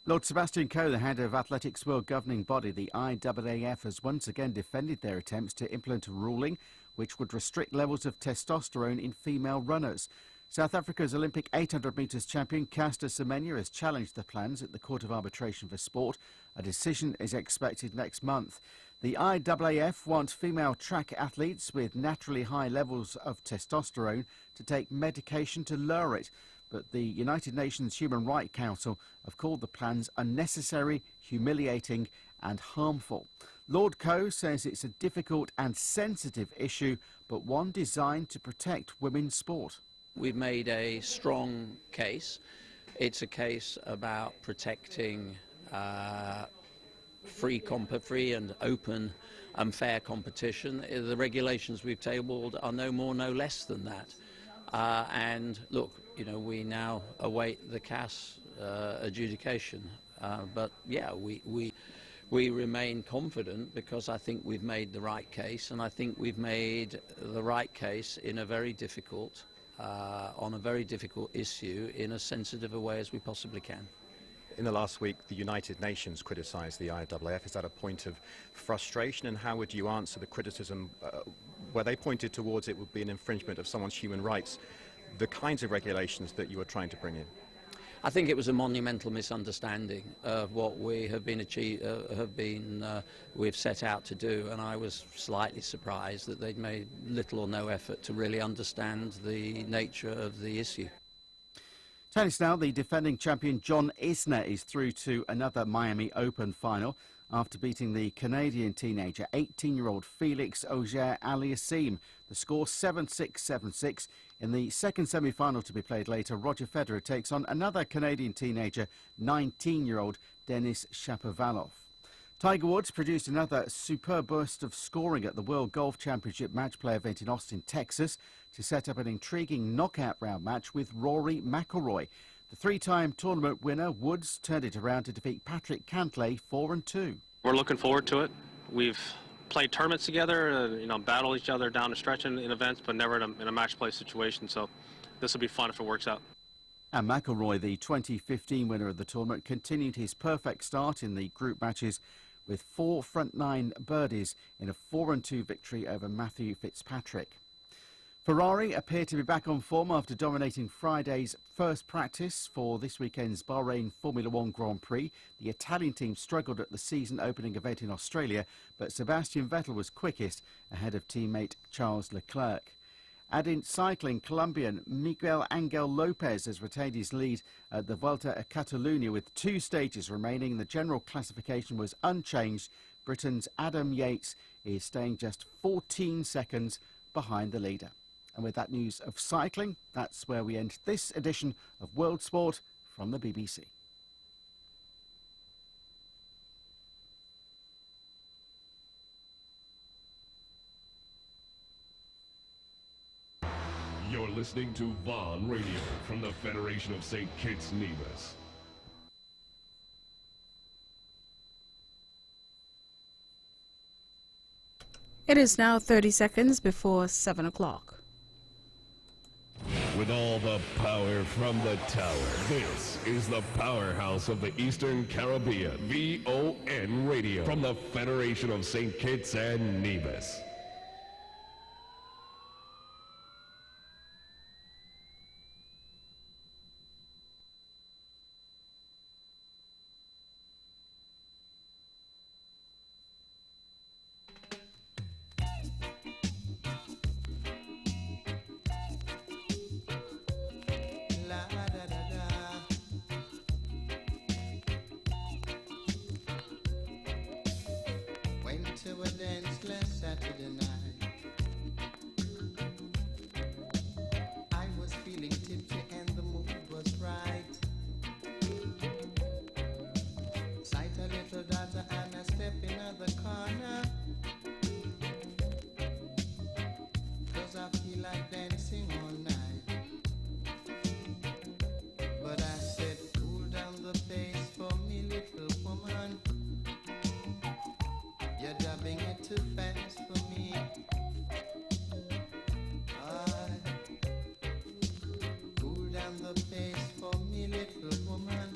Lord Sebastian Coe, the head of Athletics World Governing Body, the IAAF, has once again defended their attempts to implement a ruling which would restrict levels of testosterone in female runners. South Africa's Olympic 800 metres champion Caster Semenya has challenged the plans at the Court of Arbitration for Sport. A decision is expected next month. The IAAF wants female track athletes with naturally high levels of testosterone to take medication to lower it. But the United Nations Human Rights Council have called the plans unnecessary, humiliating and harmful. Lord Coe says it's a difficult and sensitive issue, but one designed to protect women's sport. We've made a strong case. It's a case about protecting free and open and fair competition. The regulations we've tabled are no more, no less than that. And look, you know, we now await the CAS adjudication. But yeah, we remain confident because I think we've made the right case, and I think we've made the right case in a very difficult, on a very difficult issue in as sensitive a way as we possibly can. In the last week, the United Nations criticised the IAAF. Is that a point of frustration, and how would you answer the criticism where they pointed towards it would be an infringement of someone's human rights, the kinds of regulations that you are trying to bring in? I think it was a monumental misunderstanding of what we have been we've set out to do, and I was slightly surprised that they'd made little or no effort to really understand the nature of the issue. Tennis now, the defending champion John Isner is through to another Miami Open final after beating the Canadian teenager, 18-year-old Felix Auger-Aliassime. The score 7-6, 7-6. In the second semi-final to be played later, Roger Federer takes on another Canadian teenager, 19-year-old Denis Shapovalov. Tiger Woods produced another superb burst of scoring at the World Golf Championship match play event in Austin, Texas, to set up an intriguing knockout round match with Rory McIlroy. The three-time tournament winner, Woods, turned it around to defeat Patrick Cantlay 4-2. We're looking forward to it. We've played tournaments together, battled each other down the stretch in events, but never in a match play situation. So this will be fun if it works out. And McIlroy, the 2015 winner of the tournament, continued his perfect start in the group matches with 4 front 9 birdies in a 4-2 victory over Matthew Fitzpatrick. Ferrari appear to be back on form after dominating Friday's first practice for this weekend's Bahrain Formula One Grand Prix. The Italian team struggled at the season opening event in Australia, but Sebastian Vettel was quickest ahead of teammate Charles Leclerc. And in cycling, Colombian Miguel Angel Lopez has retained his lead at the Volta a Catalunya with 2 stages remaining. The general classification was unchanged. Britain's Adam Yates is staying just 14 seconds behind the leader. And with that news of cycling, that's where we end this edition of World Sport from the BBC. You're listening to Vaughan Radio from the Federation of St. Kitts Nevis. It is now 30 seconds before 7 o'clock. With all the power from the tower, this is the powerhouse of the Eastern Caribbean, VON Radio, from the Federation of St. Kitts and Nevis. Saturday night. I was feeling tipsy and the mood was right. Sight a little daughter and I step in at the corner. 'Cause I feel like dancing all night. But I said, cool down the pace for me, little woman. You're dubbing it too fast for me. Cool down the pace for me, little woman.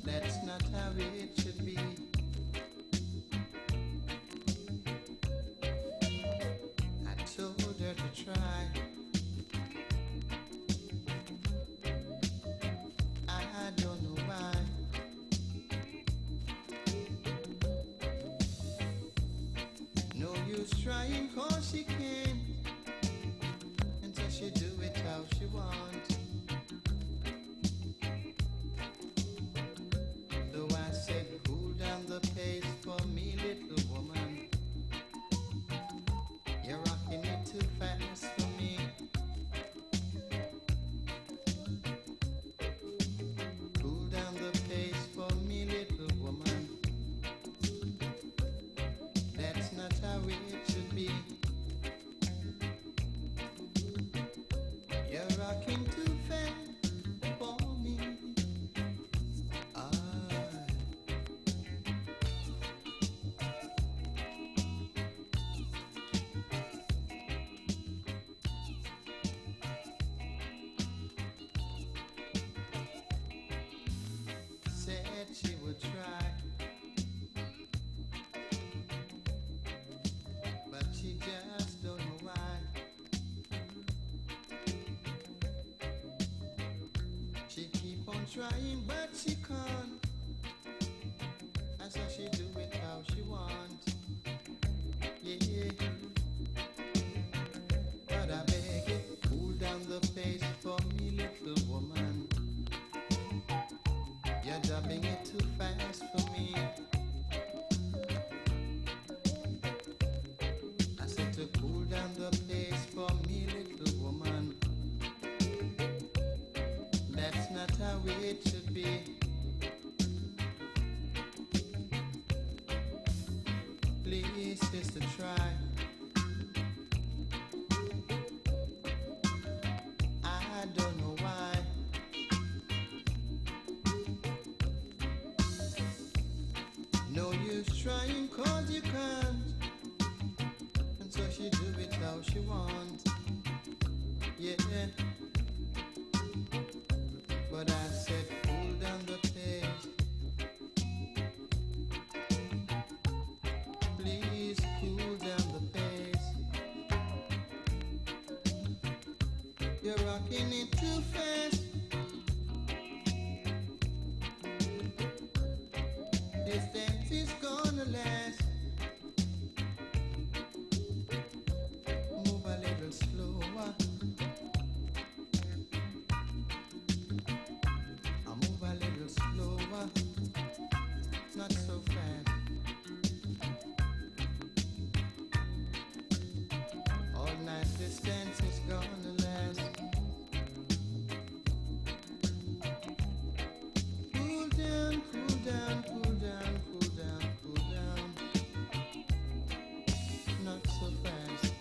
That's not how it should be. I told her to try. I don't know why. No use trying 'cause she can't. Until she do it how she wants. So I said, cool down the pace for me, little woman. You're rocking it too fast for me. Cool down the pace for me, little woman. That's not how it should be. You're rocking too fast for me. Said she would try, but she just don't know why. She keep on trying, but she can't. And so she do it how she wants. Yeah. But I beg you, cool down the pace for me, little woman. You're dubbing it too fast for me. I said to cool down the pace for me, little woman. That's not how it should be. Please, sister, try. I don't know why. No use trying 'cause you can't. And so she do it how she wants. Yeah. But I said cool down the pace. Please cool down the pace. You're rocking it too fast. This dance is gonna last. Move a little slower. I move a little slower. Not so fast. All night this dance is gonna last. Cool down, cool down, cool down, cool down, cool down. Not so fast.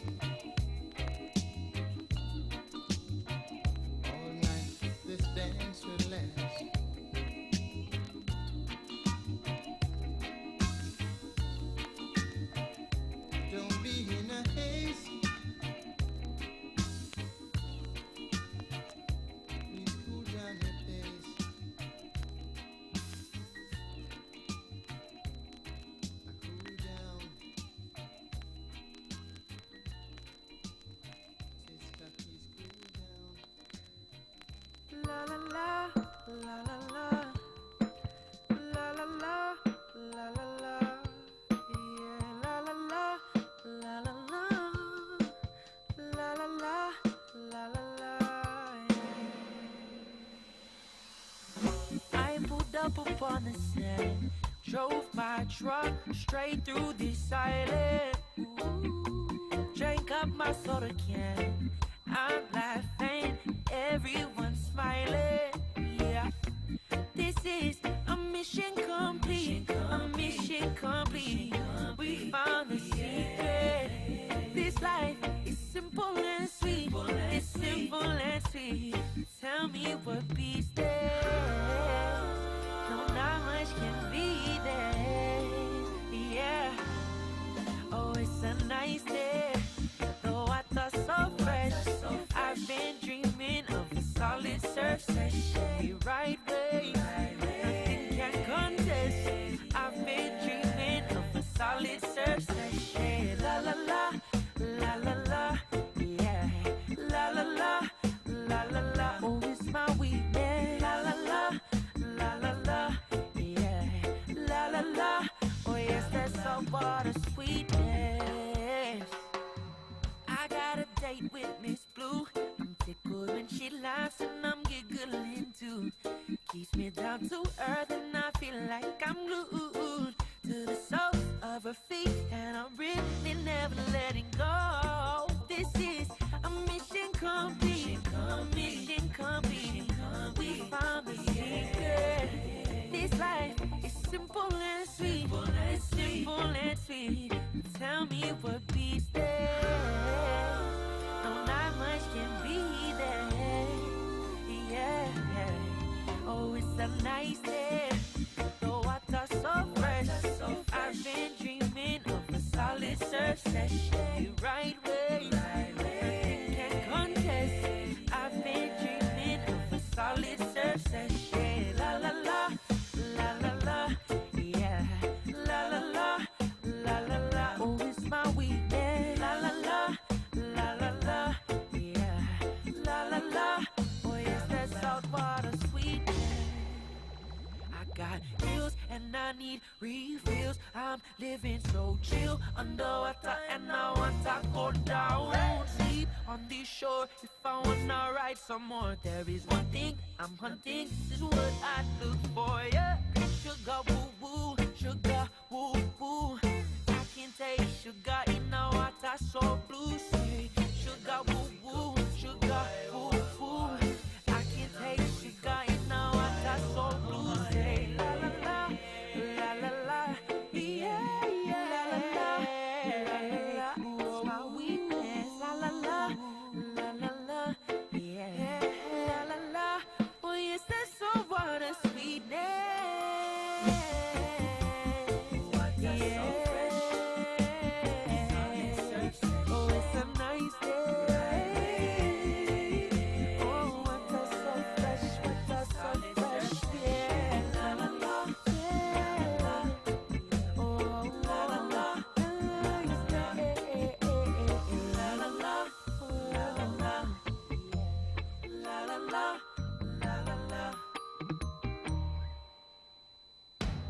All night this dance will last. Don't be in a haste. Please cool down your pace. Cool down. Sister, please cool down. La la la, la la la, la la la, la la la, yeah, la la la, la la la, la la la, la la la, yeah. I pulled up upon the scene, Drove my truck straight through this island. Drank up my soda can. I'm laughing, everyone's smiling. Yeah, this is a mission complete. A mission complete. We found the secret. This life is simple and sweet. It's simple and sweet. Tell me what beats there. No, not much can be there. Yeah. Oh, it's a nice day. The water's so fresh. I've been dreaming of a solid surf session. The right way. Nothing can contest. I've been dreaming of a solid surf session. La la la. La la la. Yeah. La la la. La la la. Oh, it's my weakness. La la la. La la la. Yeah. La la la. Oh, yes, that's saltwater sweetness. I got a date with Miss Blue. I'm tickled when she laughs and I'm giggling too. Keeps me down to earth and I feel like I'm glued to the soles of her feet, and I'm really never letting go. This is a mission complete. Mission complete. We found the secret. This life is simple and sweet. It's simple and sweet. Tell me what beats there. No, not much can be there. Yeah, yeah. Oh, it's a nice day. The water's so fresh. I've been dreaming of a solid surf session. The right way. Nothing can contest. I've been dreaming of a solid surf session. La la la. La la la. Yeah. La la la. La la la. Oh, it's my weekend. La la la. La la la. Yeah. La la la. Oh, yes, that's saltwater sweetness. I got gills and I need refills. I'm living so chill underwater and I want to go down. Sleep on the shore if I wanna ride some more. There is one thing I'm hunting. This is what I look for. Yeah, sugar woo woo, sugar woo woo. I can taste sugar in the water so blue. Say sugar woo woo, sugar woo woo. I can taste sugar in the water so blue. Say la la la, la la la, yeah yeah, la la la, la la la. It's my weakness. La la la, la la la, yeah, la la la. Oh yes, that's so water sweetness.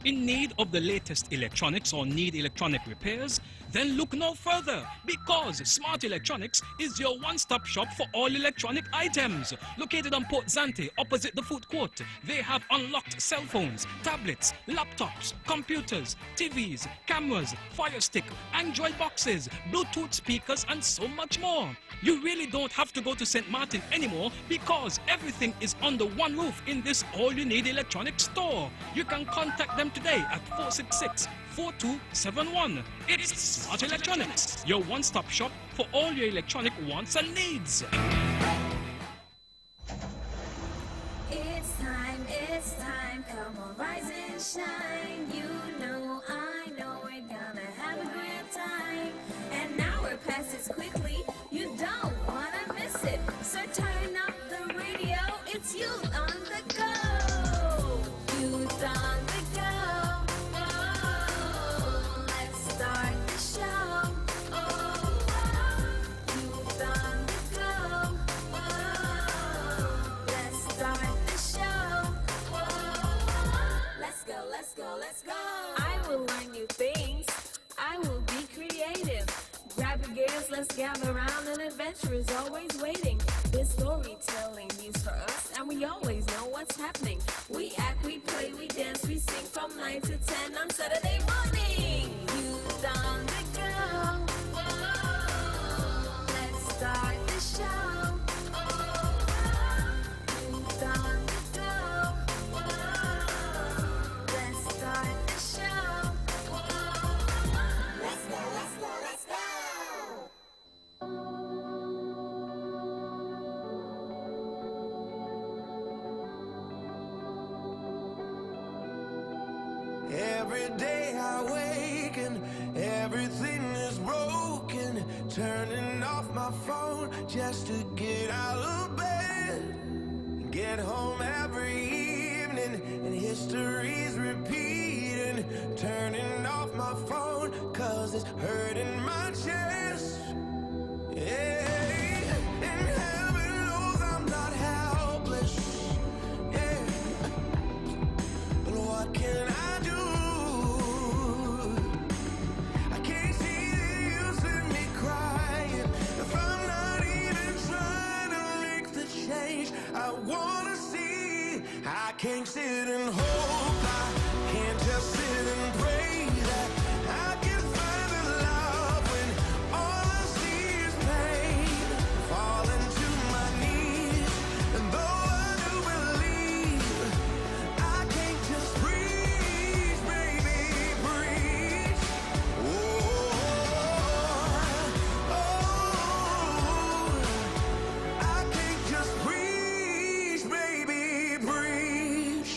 In need of the latest electronics or need electronic repairs? Then look no further, because Smart Electronics is your one-stop shop for all electronic items. Located on Port Zante, opposite the food court, they have unlocked cell phones, tablets, laptops, computers, TVs, cameras, Fire Stick, Android boxes, Bluetooth speakers, and so much more. You really don't have to go to St. Martin anymore, because everything is under one roof in this all-you-need electronics store. You can contact them today at 466-4271. It's Smart Electronics, your one-stop shop for all your electronic wants and needs. It's time, come on, rise and shine. You know, I know we're gonna have a great time. And now we're past this quickly, you don't wanna miss it. So turn up the radio, it's youth on the go. Youth on the go. Let's go. I will learn new things. I will be creative. Grab your gears, let's gather around. An adventure is always waiting. There's storytelling news for us, and we always know what's happening. We act, we play, we dance, we sing from 9 to 10 on Saturday. Every day I wake and everything is broken. Turning off my phone just to get out of bed. Get home every evening and history's repeating. Turning off my phone cause it's hurting my chest. Yeah, and heaven knows I'm not helpless. Yeah, but what can I do? I can't see the use in me crying if I'm not even trying to make the change I wanna see. I can't sit and hope, I can't just sit and pray that I can find the love when all I see is pain. Falling to my knees, and though I do believe, I can't just breathe, baby, breathe. I can't just breathe, baby, breathe.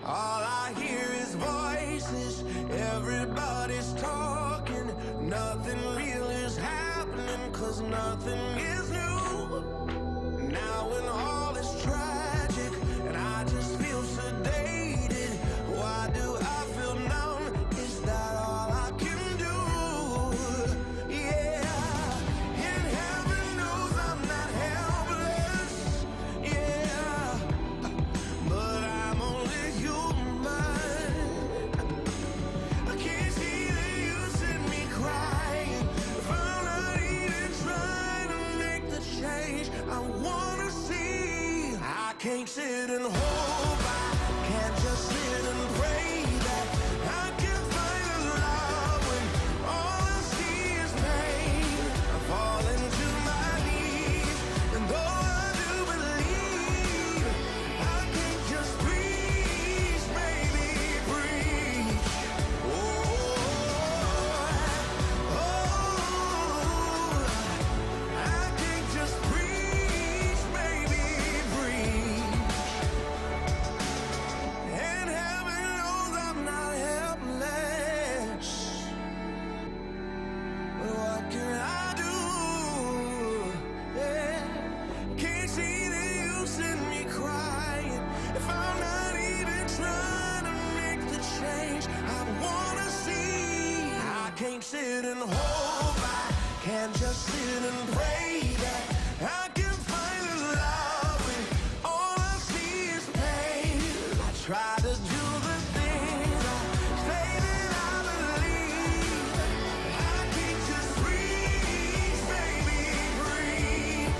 All I hear is voices, everybody's talking. Nothing real is happening, cause nothing is new. Now when all is tragic, and I just feel sedated. Why do I feel numb? Is that all I can do? Yeah, and heaven knows I'm not helpless. Yeah, but I'm only human. I can't see the use in me crying if I'm not even trying to make the change I wanna see. I can't sit and hope, I can't just sit and pray that I can find a love when all I see is pain. I fall into my knees, and though I do believe, I can't just breathe, baby, breathe. I can't just breathe, baby, breathe. And heaven knows I'm not helpless. But what can I do? Yeah. Can't see the use in me crying if I'm not even trying to make the change I wanna see. I can't sit and hope, I can't just sit and pray that I can find a love when all I see is pain. I try to do the things I say that I believe. I can't just breathe, baby, breathe.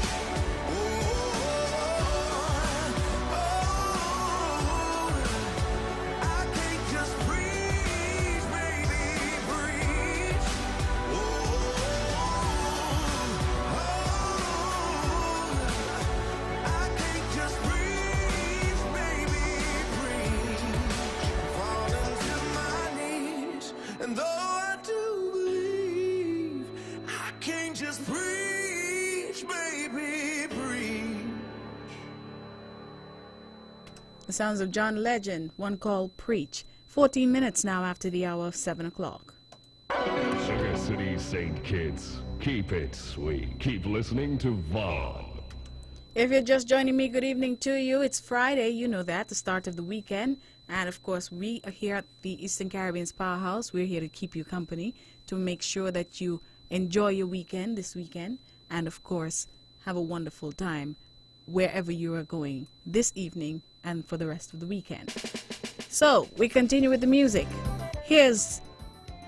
I can't just breathe, baby, breathe. I can't just breathe, baby, breathe. Falling to my knees, and though I do believe, I can't just breathe, baby, breathe. The sounds of John Legend, one called Preach. 14 minutes now after the hour of 7 o'clock. Sugar City St. Kitts. Keep it sweet. Keep listening to Vaughn. If you're just joining me, good evening to you. It's Friday, you know that, the start of the weekend. And of course, we are here at the Eastern Caribbean's Powerhouse. We're here to keep you company, to make sure that you enjoy your weekend this weekend. And of course, have a wonderful time wherever you are going this evening and for the rest of the weekend. So, we continue with the music. Here's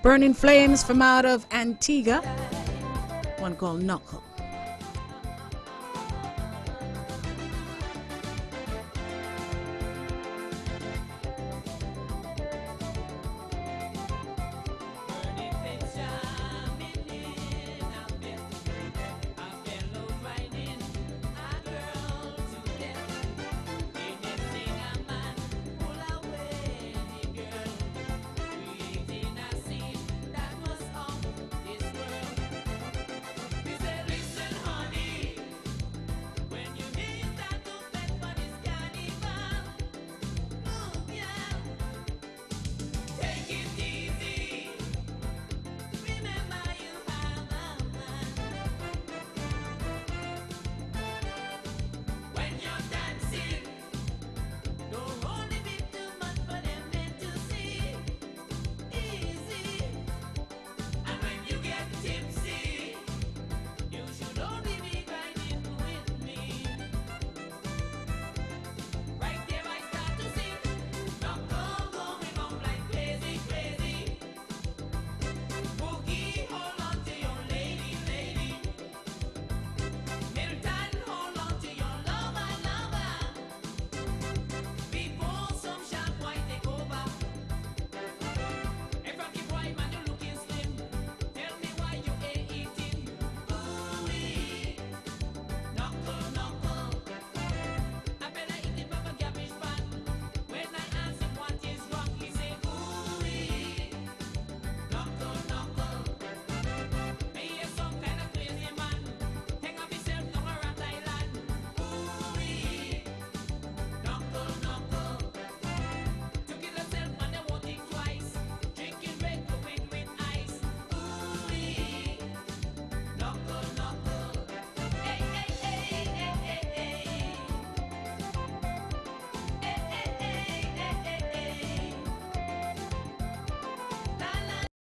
Burning Flames from out of Antigua, one called Knuckle.